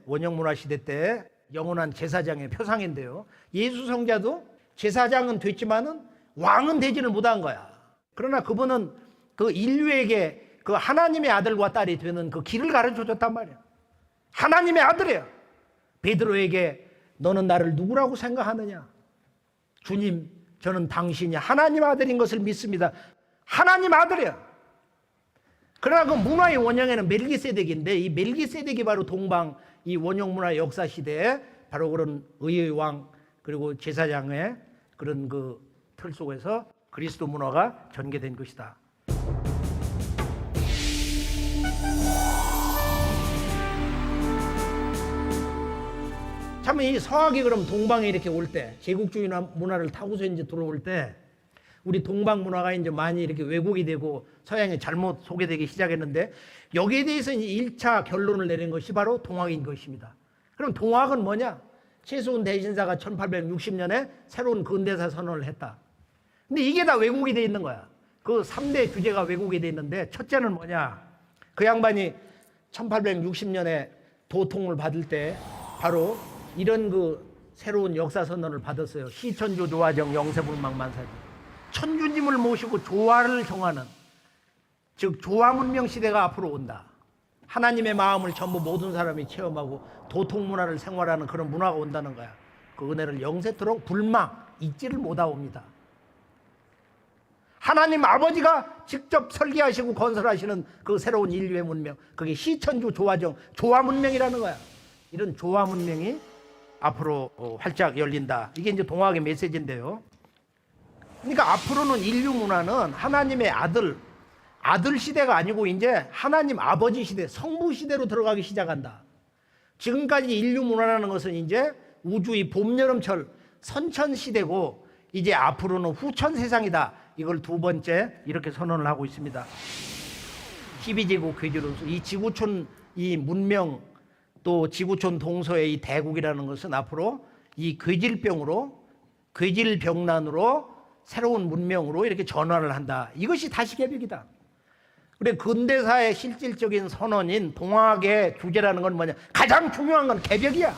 원형 문화 시대 때 영원한 제사장의 표상인데요. 예수 성자도 제사장은 됐지만은 왕은 되지를 못한 거야. 그러나 그분은 그 인류에게 그 하나님의 아들과 딸이 되는 그 길을 가르쳐 줬단 말이야. 하나님의 아들이야. 베드로에게 너는 나를 누구라고 생각하느냐? 주님, 저는 당신이 하나님 아들인 것을 믿습니다. 하나님 아들이야. 그러나 그 문화의 원형에는 멜기세덱인데 이 멜기세덱이 바로 동방 이 원형 문화 역사 시대에 바로 그런 의의 왕 그리고 제사장의 그런 그 틀 속에서 그리스도 문화가 전개된 것이다. 참 이 서학이 그럼 동방에 이렇게 올 때 제국주의 문화를 타고서 이제 들어올 때 우리 동방 문화가 이제 많이 이렇게 왜곡이 되고 서양에 잘못 소개되기 시작했는데 여기에 대해서 이제 1차 결론을 내린 것이 바로 동학인 것입니다. 그럼 동학은 뭐냐? 최수훈 대신사가 1860년에 새로운 근대사 선언을 했다. 근데 이게 다 왜곡이 돼 있는 거야. 그 3대 주제가 왜곡이 돼 있는데 첫째는 뭐냐? 그 양반이 1860년에 도통을 받을 때 바로 이런 그 새로운 역사 선언을 받았어요. 시천조 조화정 영세불망만사지. 천주님을 모시고 조화를 정하는, 즉 조화 문명 시대가 앞으로 온다. 하나님의 마음을 전부 모든 사람이 체험하고 도통 문화를 생활하는 그런 문화가 온다는 거야. 그 은혜를 영세토록 불망 잊지를 못하옵니다. 하나님 아버지가 직접 설계하시고 건설하시는 그 새로운 인류의 문명, 그게 시천주 조화정, 조화 문명이라는 거야. 이런 조화 문명이 앞으로 활짝 열린다. 이게 이제 동화학의 메시지인데요. 그러니까 앞으로는 인류 문화는 하나님의 아들 시대가 아니고 이제 하나님 아버지 시대, 성부 시대로 들어가기 시작한다. 지금까지 인류 문화라는 것은 이제 우주의 봄, 여름, 철, 선천 시대고 이제 앞으로는 후천 세상이다. 이걸 두 번째 이렇게 선언을 하고 있습니다. 12제국 괴지론서, 이 지구촌 이 문명 또 지구촌 동서의 이 대국이라는 것은 앞으로 이 괴질병난으로 새로운 문명으로 이렇게 전환을 한다. 이것이 다시개벽이다. 그래 근대사의 실질적인 선언인 동학의 주제라는 건 뭐냐? 가장 중요한 건 개벽이야.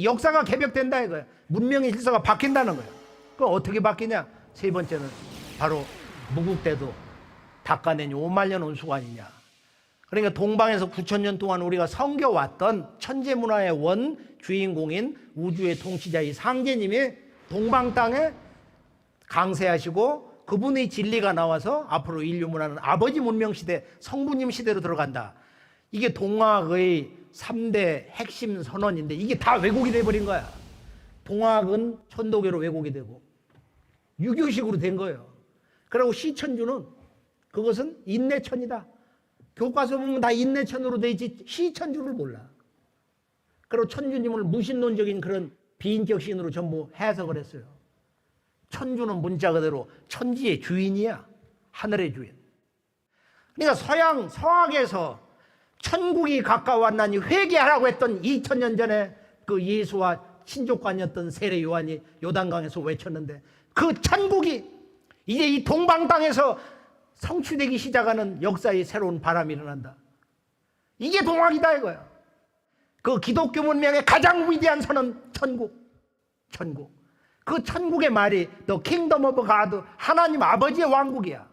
역사가 개벽된다 이거야. 문명의 질서가 바뀐다는 거야. 그럼 어떻게 바뀌냐? 세 번째는 바로 무국대도 닦아낸 5만 년 온수가 아니냐. 그러니까 동방에서 9,000년 동안 우리가 섬겨왔던 천재문화의 원 주인공인 우주의 통치자 이 상제님이 동방 땅에 강세하시고 그분의 진리가 나와서 앞으로 인류 문화는 아버지 문명 시대, 성부님 시대로 들어간다. 이게 동학의 3대 핵심 선언인데 이게 다 왜곡이 돼버린 거야. 동학은 천도교로 왜곡이 되고 유교식으로 된 거예요. 그리고 시천주는 그것은 인내천이다. 교과서 보면 다 인내천으로 돼 있지 시천주를 몰라. 그리고 천주님을 무신론적인 그런 비인격 신으로 전부 해석을 했어요. 천주는 문자 그대로 천지의 주인이야. 하늘의 주인. 그러니까 서학에서 천국이 가까웠나니 회개하라고 했던 2000년 전에 그 예수와 친족관이었던 세례 요한이 요단강에서 외쳤는데 그 천국이 이제 이 동방 땅에서 성취되기 시작하는 역사의 새로운 바람이 일어난다. 이게 동학이다 이거야. 그 기독교 문명의 가장 위대한 선언 천국. 그 천국의 말이 The Kingdom of God, 하나님 아버지의 왕국이야.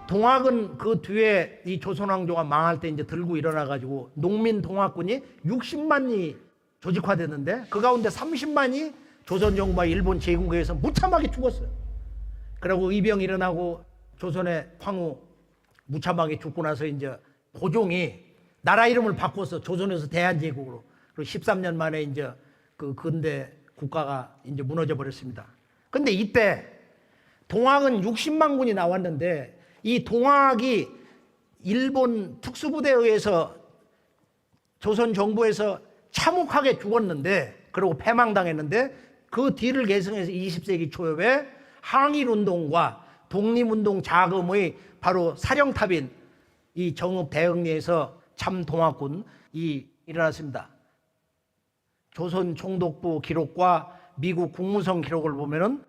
동학은 그 뒤에 이 조선왕조가 망할 때 이제 들고 일어나가지고 농민 동학군이 60만이 조직화됐는데 그 가운데 30만이 조선정부와 일본 제국에 의해서 무참하게 죽었어요. 그리고 의병이 일어나고 조선의 황후 무참하게 죽고 나서 이제 고종이 나라 이름을 바꿔서 조선에서 대한제국으로 그리고 13년 만에 이제 그 근대 국가가 이제 무너져 버렸습니다. 근데 이때 동학은 60만 군이 나왔는데 이 동학이 일본 특수부대에 의해서 조선 정부에서 참혹하게 죽었는데 그리고 패망당했는데 그 뒤를 계승해서 20세기 초에 항일운동과 독립운동 자금의 바로 사령탑인 이 정읍 대흥리에서 참동학군이 일어났습니다. 조선 총독부 기록과 미국 국무성 기록을 보면은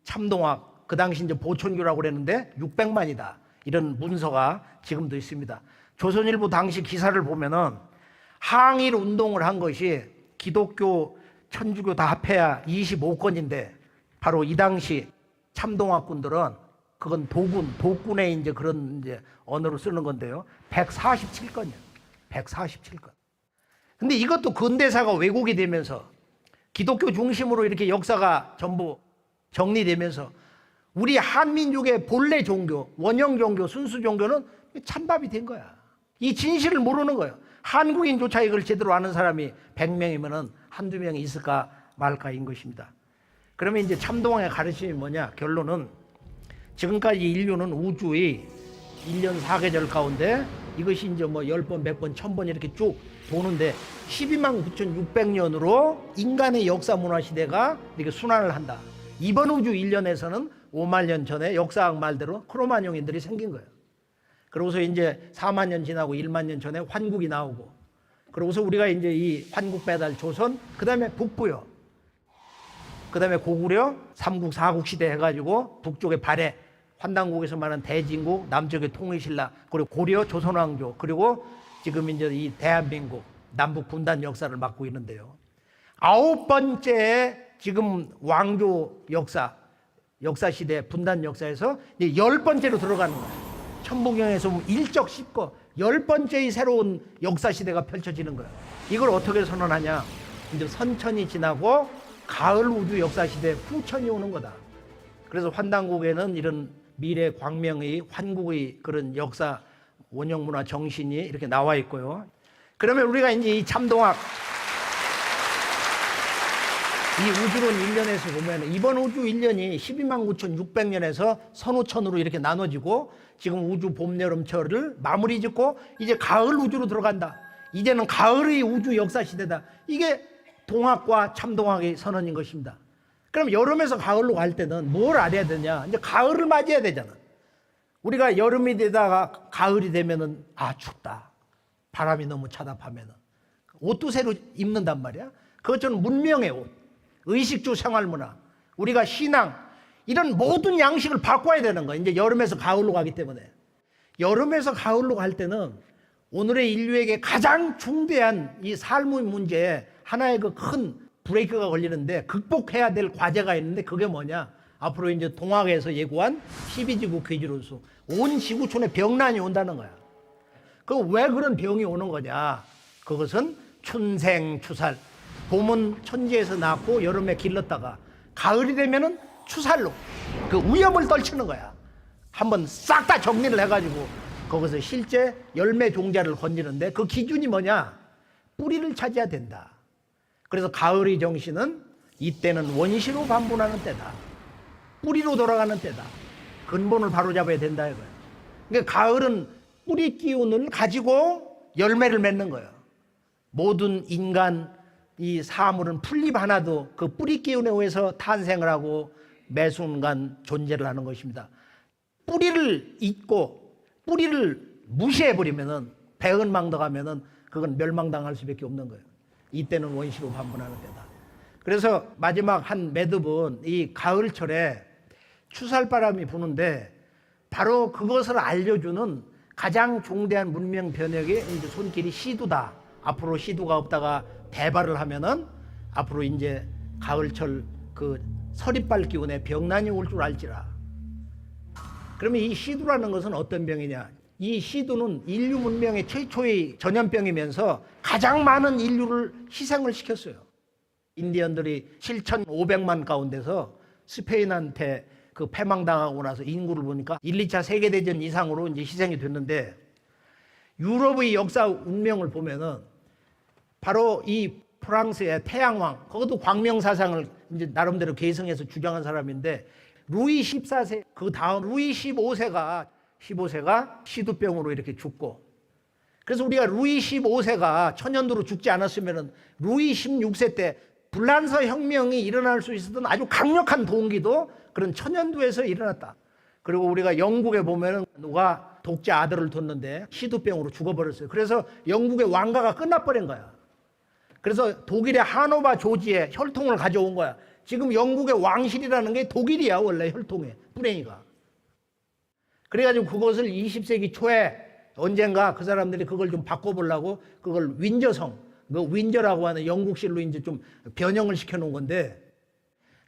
참동학 그 당시 이제 보촌교라고 그랬는데 600만이다. 이런 문서가 지금도 있습니다. 조선일보 당시 기사를 보면은 항일 운동을 한 것이 기독교, 천주교 다 합해야 25건인데 바로 이 당시 참동학군들은 그건 도군의 이제 그런 이제 언어로 쓰는 건데요. 147건이에요. 147건. 근데 이것도 근대사가 왜곡이 되면서 기독교 중심으로 이렇게 역사가 전부 정리되면서 우리 한민족의 본래 종교, 원형 종교, 순수 종교는 찬밥이 된 거야. 이 진실을 모르는 거예요. 한국인조차 이걸 제대로 아는 사람이 100명이면 한두 명이 있을까 말까인 것입니다. 그러면 이제 참동학의 가르침이 뭐냐? 결론은 지금까지 인류는 우주의 1년 4계절 가운데 이것이 이제 뭐 10번, 100번, 1000번 이렇게 쭉 도는데 12만 9,600년으로 인간의 역사 문화 시대가 이렇게 순환을 한다. 이번 우주 1년에서는 5만 년 전에 역사학 말대로 크로마뇽인들이 생긴 거예요. 그러고서 이제 4만 년 지나고 1만 년 전에 환국이 나오고 그러고서 우리가 이제 이 환국 배달 조선 그 다음에 북부요. 그 다음에 고구려 3국 4국 시대 해가지고 북쪽에 발해 환단국에서 말하는 대진국 남쪽에 통일신라 그리고 고려 조선왕조 그리고 지금 이제 이 대한민국 남북 분단 역사를 맡고 있는데요. 9번째 지금 왕조 역사 시대 분단 역사에서 이제 10번째로 들어가는 거예요. 천부경에서 보면 일적십거 10번째의 새로운 역사 시대가 펼쳐지는 거야. 이걸 어떻게 선언하냐? 이제 선천이 지나고 가을 우주 역사 시대 후천이 오는 거다. 그래서 환단국에는 이런 미래 광명의 환국의 그런 역사 원형 문화 정신이 이렇게 나와 있고요. 그러면 우리가 이제 이 참동학 이 우주론 1년에서 보면 이번 우주 1년이 129,600년에서 선우천으로 이렇게 나눠지고 지금 우주 봄, 여름, 철을 마무리 짓고 이제 가을 우주로 들어간다. 이제는 가을의 우주 역사 시대다. 이게 동학과 참동학의 선언인 것입니다. 그럼 여름에서 가을로 갈 때는 뭘 알아야 되냐? 이제 가을을 맞이해야 되잖아. 우리가 여름이 되다가 가을이 되면은 춥다. 바람이 너무 차답하면은 옷도 새로 입는단 말이야. 그것처럼 문명의 옷, 의식주 생활문화, 우리가 신앙 이런 모든 양식을 바꿔야 되는 거야. 이제 여름에서 가을로 가기 때문에. 여름에서 가을로 갈 때는 오늘의 인류에게 가장 중대한 이 삶의 문제에 하나의 그 큰 브레이크가 걸리는데 극복해야 될 과제가 있는데 그게 뭐냐? 앞으로 이제 동학에서 예고한 12지구 퀴즈로서 온 지구촌에 병난이 온다는 거야. 그 왜 그런 병이 오는 거냐? 그것은 춘생추살. 봄은 천지에서 낳고 여름에 길렀다가 가을이 되면은 추살로 그 위험을 떨치는 거야. 한번 싹 다 정리를 해가지고 거기서 실제 열매 종자를 건지는데 그 기준이 뭐냐? 뿌리를 찾아야 된다. 그래서 가을의 정신은 이때는 원시로 반분하는 때다. 뿌리로 돌아가는 때다. 근본을 바로잡아야 된다 이거야. 그러니까 가을은 뿌리 기운을 가지고 열매를 맺는 거예요. 모든 인간 이 사물은 풀잎 하나도 그 뿌리 기운에 의해서 탄생을 하고 매 순간 존재를 하는 것입니다. 뿌리를 잊고 뿌리를 무시해버리면은 배은망덕하면은 그건 멸망당할 수밖에 없는 거예요. 이때는 원시로 반분하는 때다. 그래서 마지막 한 매듭은 이 가을철에 추살바람이 부는데 바로 그것을 알려주는 가장 중대한 문명 변혁의 이제 손길이 시두다. 앞으로 시두가 없다가 대발을 하면은 앞으로 이제 가을철 그 서리빨 기운에 병난이 올 줄 알지라. 그러면 이 시두라는 것은 어떤 병이냐? 이 시두는 인류 문명의 최초의 전염병이면서 가장 많은 인류를 희생을 시켰어요. 인디언들이 7,500만 가운데서 스페인한테 그 패망당하고 나서 인구를 보니까 1, 2차 세계대전 이상으로 이제 희생이 됐는데 유럽의 역사 운명을 보면은 바로 이 프랑스의 태양왕, 그것도 광명사상을 이제 나름대로 계승해서 주장한 사람인데 루이 14세, 그 다음 루이 15세가 시두병으로 이렇게 죽고 그래서 우리가 루이 15세가 천연두로 죽지 않았으면 루이 16세 때 불란서 혁명이 일어날 수 있었던 아주 강력한 동기도 그런 천연두에서 일어났다. 그리고 우리가 영국에 보면은 누가 독자 아들을 뒀는데 시두병으로 죽어버렸어요. 그래서 영국의 왕가가 끝나버린 거야. 그래서 독일의 하노바 조지에 혈통을 가져온 거야. 지금 영국의 왕실이라는 게 독일이야 원래 혈통에 뿌랭이가. 그래가지고 그것을 20세기 초에 언젠가 그 사람들이 그걸 좀 바꿔보려고 그걸 윈저성, 그 윈저라고 하는 영국실로 이제 좀 변형을 시켜놓은 건데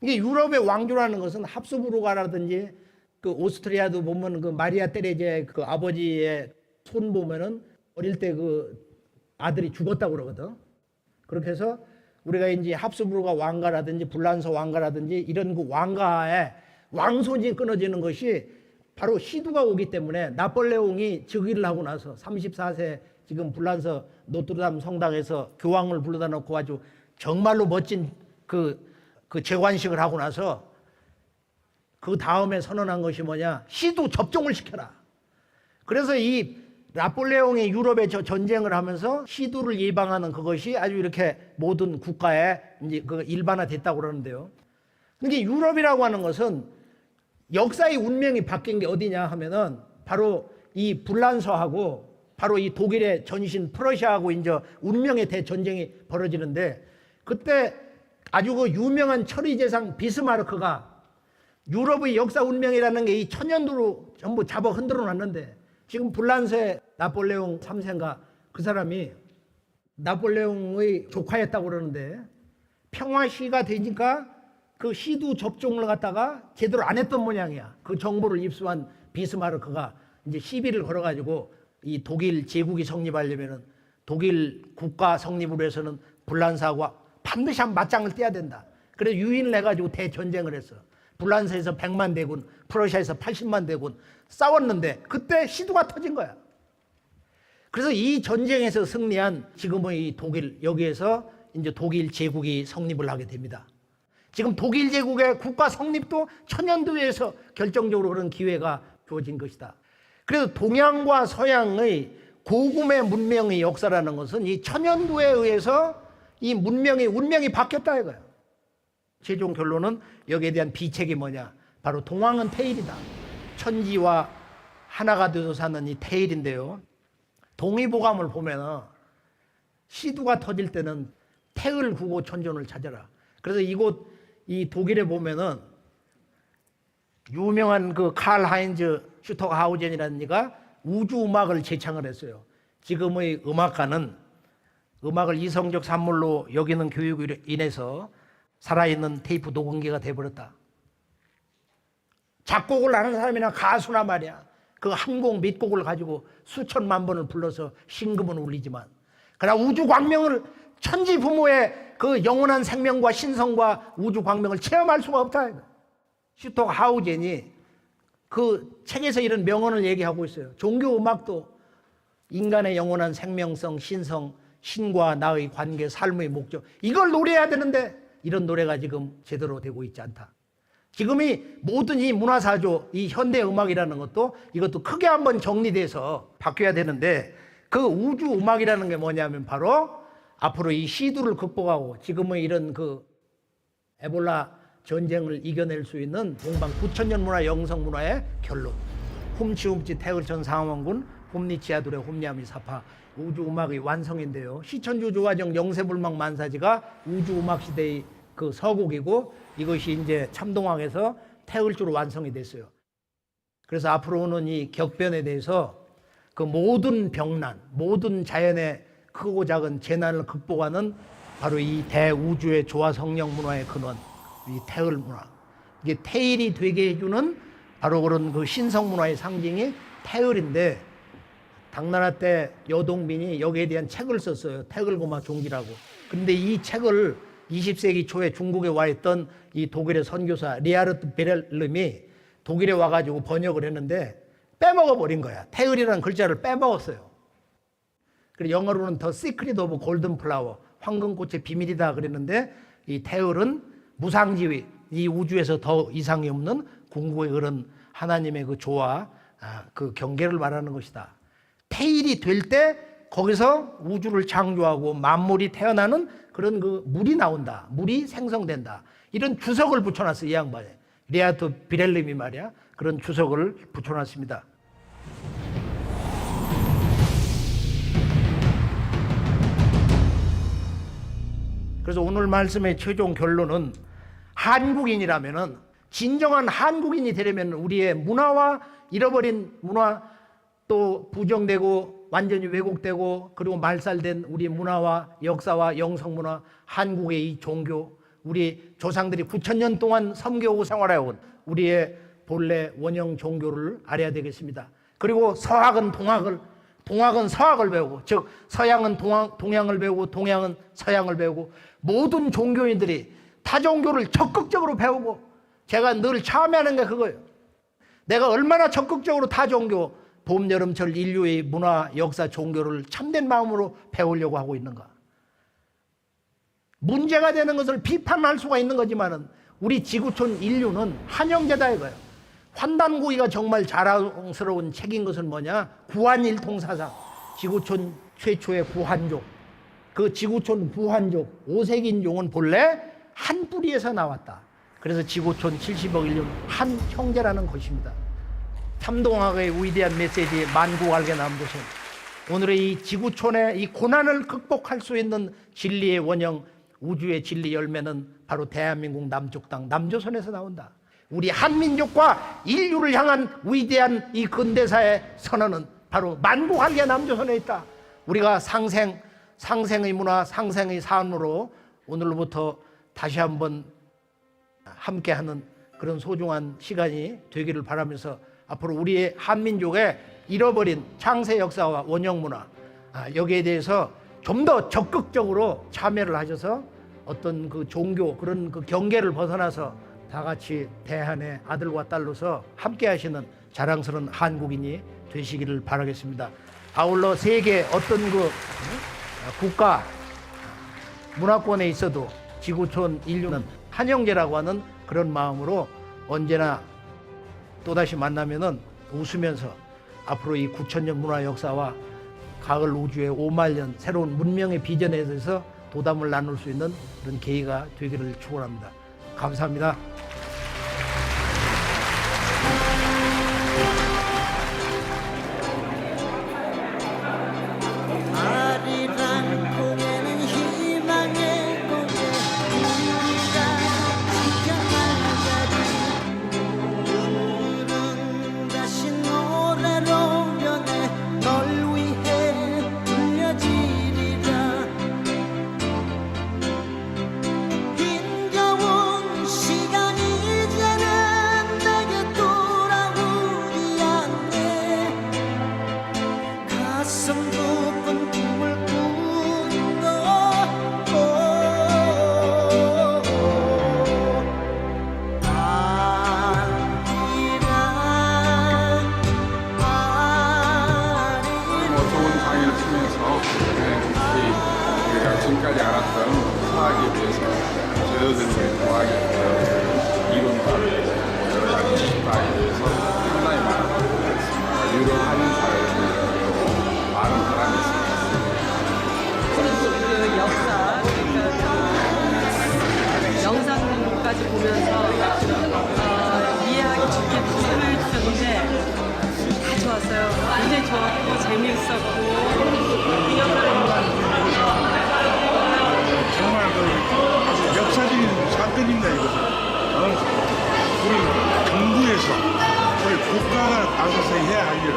이게 유럽의 왕조라는 것은 합스부르가라든지 그 오스트리아도 보면 그 마리아 테레제 그 아버지의 손 보면은 어릴 때 그 아들이 죽었다고 그러거든. 그렇게 해서 우리가 이제 합스부르가 왕가라든지 불란서 왕가라든지 이런 그 왕가의 왕손이 끊어지는 것이 바로 시두가 오기 때문에 나폴레옹이 즉위를 하고 나서 34세 지금 불란서 노트르담 성당에서 교황을 불러다 놓고 아주 정말로 멋진 그 재관식을 하고 나서 그 다음에 선언한 것이 뭐냐? 시두 접종을 시켜라. 그래서 이 나폴레옹이 유럽에 전쟁을 하면서 시두를 예방하는 그것이 아주 이렇게 모든 국가에 이제 그 일반화됐다고 그러는데요. 근데 유럽이라고 하는 것은 역사의 운명이 바뀐 게 어디냐 하면은 바로 이 불란서하고 바로 이 독일의 전신 프러시아하고 이제 운명의 대전쟁이 벌어지는데 그때 아주 그 유명한 처리재상 비스마르크가 유럽의 역사 운명이라는 게 이 천연두로 전부 잡아 흔들어 놨는데 지금 불란서의 나폴레옹 3세인가 그 사람이 나폴레옹의 조카였다고 그러는데 평화시가 되니까 그 시두 접종을 갖다가 제대로 안 했던 모양이야. 그 정보를 입수한 비스마르크가 이제 시비를 걸어가지고 이 독일 제국이 성립하려면은 독일 국가 성립을 위해서는 불란사하고 반드시 한 맞짱을 떼야 된다. 그래서 유인을 해가지고 대전쟁을 했어. 불란사에서 100만 대군, 프러시아에서 80만 대군 싸웠는데 그때 시두가 터진 거야. 그래서 이 전쟁에서 승리한 지금의 이 독일, 여기에서 이제 독일 제국이 성립을 하게 됩니다. 지금 독일 제국의 국가 성립도 천연두에서 결정적으로 그런 기회가 주어진 것이다. 그래서 동양과 서양의 고금의 문명의 역사라는 것은 이 천연두에 의해서 이 운명이 바뀌었다 이거예요. 최종 결론은 여기에 대한 비책이 뭐냐? 바로 동황은 태일이다. 천지와 하나가 되어서 사는 이 태일인데요. 동의보감을 보면 시두가 터질 때는 태을 구고 천존을 찾아라. 그래서 이곳 이 독일에 보면은 유명한 그 칼 하인즈 슈터하우젠이라는 이가 우주 음악을 제창을 했어요. 지금의 음악가는 음악을 이성적 산물로 여기는 교육으로 인해서 살아있는 테이프 녹음기가 돼버렸다. 작곡을 하는 사람이나 가수나 말이야. 그 한 곡 몇 곡을 가지고 수천만 번을 불러서 신금은 울리지만 그러나 우주 광명을 천지 부모의 그 영원한 생명과 신성과 우주 광명을 체험할 수가 없다. 슈터하우젠이 그 책에서 이런 명언을 얘기하고 있어요. 종교 음악도 인간의 영원한 생명성, 신성, 신과 나의 관계, 삶의 목적 이걸 노래해야 되는데 이런 노래가 지금 제대로 되고 있지 않다. 지금이 모든 이 문화사조, 이 현대 음악이라는 것도 이것도 크게 한번 정리돼서 바뀌어야 되는데 그 우주 음악이라는 게 뭐냐면 바로 앞으로 이 시두를 극복하고 지금의 이런 그 에볼라 전쟁을 이겨낼 수 있는 동방 9천년 문화 영성 문화의 결론. 훔치훔치 태을천 상원군 홈니치아둘의 홈니아미 사파 우주 음악의 완성인데요. 시천주 조화정 영세불망 만사지가 우주 음악 시대의 그 서곡이고 이것이 이제 참동학에서 태을주로 완성이 됐어요. 그래서 앞으로 오는 이 격변에 대해서 그 모든 병난, 모든 자연의 크고 작은 재난을 극복하는 바로 이 대우주의 조화 성령 문화의 근원, 이 태을 문화. 이게 태일이 되게 해주는 바로 그런 그 신성 문화의 상징이 태을인데 당나라 때 여동민이 여기에 대한 책을 썼어요. 태을고마 종기라고. 근데 이 책을 20세기 초에 중국에 와 있던 이 독일의 선교사 리하르트 베렐름이 독일에 와가지고 번역을 했는데 빼먹어 버린 거야. 태을이라는 글자를 빼먹었어요. 그리고 영어로는 The Secret of Golden Flower, 황금꽃의 비밀이다 그랬는데 이 태을은 무상지위, 이 우주에서 더 이상이 없는 궁극의 그런 하나님의 그 조화, 그 경계를 말하는 것이다. 태일이 될 때 거기서 우주를 창조하고 만물이 태어나는 그런 그 물이 나온다. 물이 생성된다. 이런 주석을 붙여놨어요. 이 양반에. 리하르트 비렐름이 말이야. 그런 주석을 붙여놨습니다. 그래서 오늘 말씀의 최종 결론은 한국인이라면은 진정한 한국인이 되려면 우리의 문화와 잃어버린 문화 또 부정되고 완전히 왜곡되고 그리고 말살된 우리 문화와 역사와 영성문화 한국의 이 종교 우리 조상들이 9,000년 동안 섬겨오고 생활해온 우리의 본래 원형 종교를 알아야 되겠습니다. 그리고 서학은 동학은 서학을 배우고 즉 서양은 동양을 배우고 동양은 서양을 배우고 모든 종교인들이 타 종교를 적극적으로 배우고 제가 늘 참여하는 게 그거예요. 내가 얼마나 적극적으로 타 종교 봄, 여름철 인류의 문화, 역사, 종교를 참된 마음으로 배우려고 하고 있는가. 문제가 되는 것을 비판할 수가 있는 거지만은 우리 지구촌 인류는 한영제다 이거예요. 환단고기가 정말 자랑스러운 책인 것은 뭐냐? 구한일통사상, 지구촌 최초의 구한족. 그 지구촌 구한족, 오색인종은 본래 한 뿌리에서 나왔다. 그래서 지구촌 70억 인류는 한 형제라는 것입니다. 참동학의 위대한 메시지 만국알게 남조선. 오늘의 이 지구촌의 이 고난을 극복할 수 있는 진리의 원형, 우주의 진리 열매는 바로 대한민국 남쪽 땅 남조선에서 나온다. 우리 한민족과 인류를 향한 위대한 이 근대사의 선언은 바로 만국알게 남조선에 있다. 우리가 상생의 문화, 상생의 삶으로 오늘부터 다시 한번 함께하는 그런 소중한 시간이 되기를 바라면서 앞으로 우리의 한민족의 잃어버린 창세 역사와 원형 문화, 여기에 대해서 좀 더 적극적으로 참여를 하셔서 어떤 그 종교 그런 그 경계를 벗어나서 다 같이 대한의 아들과 딸로서 함께 하시는 자랑스러운 한국인이 되시기를 바라겠습니다. 아울러 세계 어떤 그 국가 문화권에 있어도 지구촌 인류는 한 형제라고 하는 그런 마음으로 언제나 또다시 만나면은 웃으면서 앞으로 이 9,000년 문화 역사와 가을 우주의 5만 년 새로운 문명의 비전에 대해서 도담을 나눌 수 있는 그런 계기가 되기를 축원합니다. 감사합니다. 아리랑 고개는 희망의 고개 우리가 지켜나가리 오늘은 다시 노래로 변해 널 위해 울려지리라 힘겨운 시간이 이제는 내게 돌아오지 않네 가슴 깊은 꿈을 꾸는 너 좋은 강의를 통해서 우리가 지금까지 알았던 화학에 대해서 저여들의 과학의 이론과 여러 가지 과학에 대해서 상당히 많은 것들을 했습니다. 유럽하는 사회에서 많은 사람이 그 역사, 그러니까 영상까지 보면서 이해하기 쉽게 설명해 주셨는데 다 좋았어요. 굉장히 좋았고 재미있었고 정말 그 역사적인 사건입니다, 이것은. 우리 정부에서 우리 국가가 나서서 해야 할 일을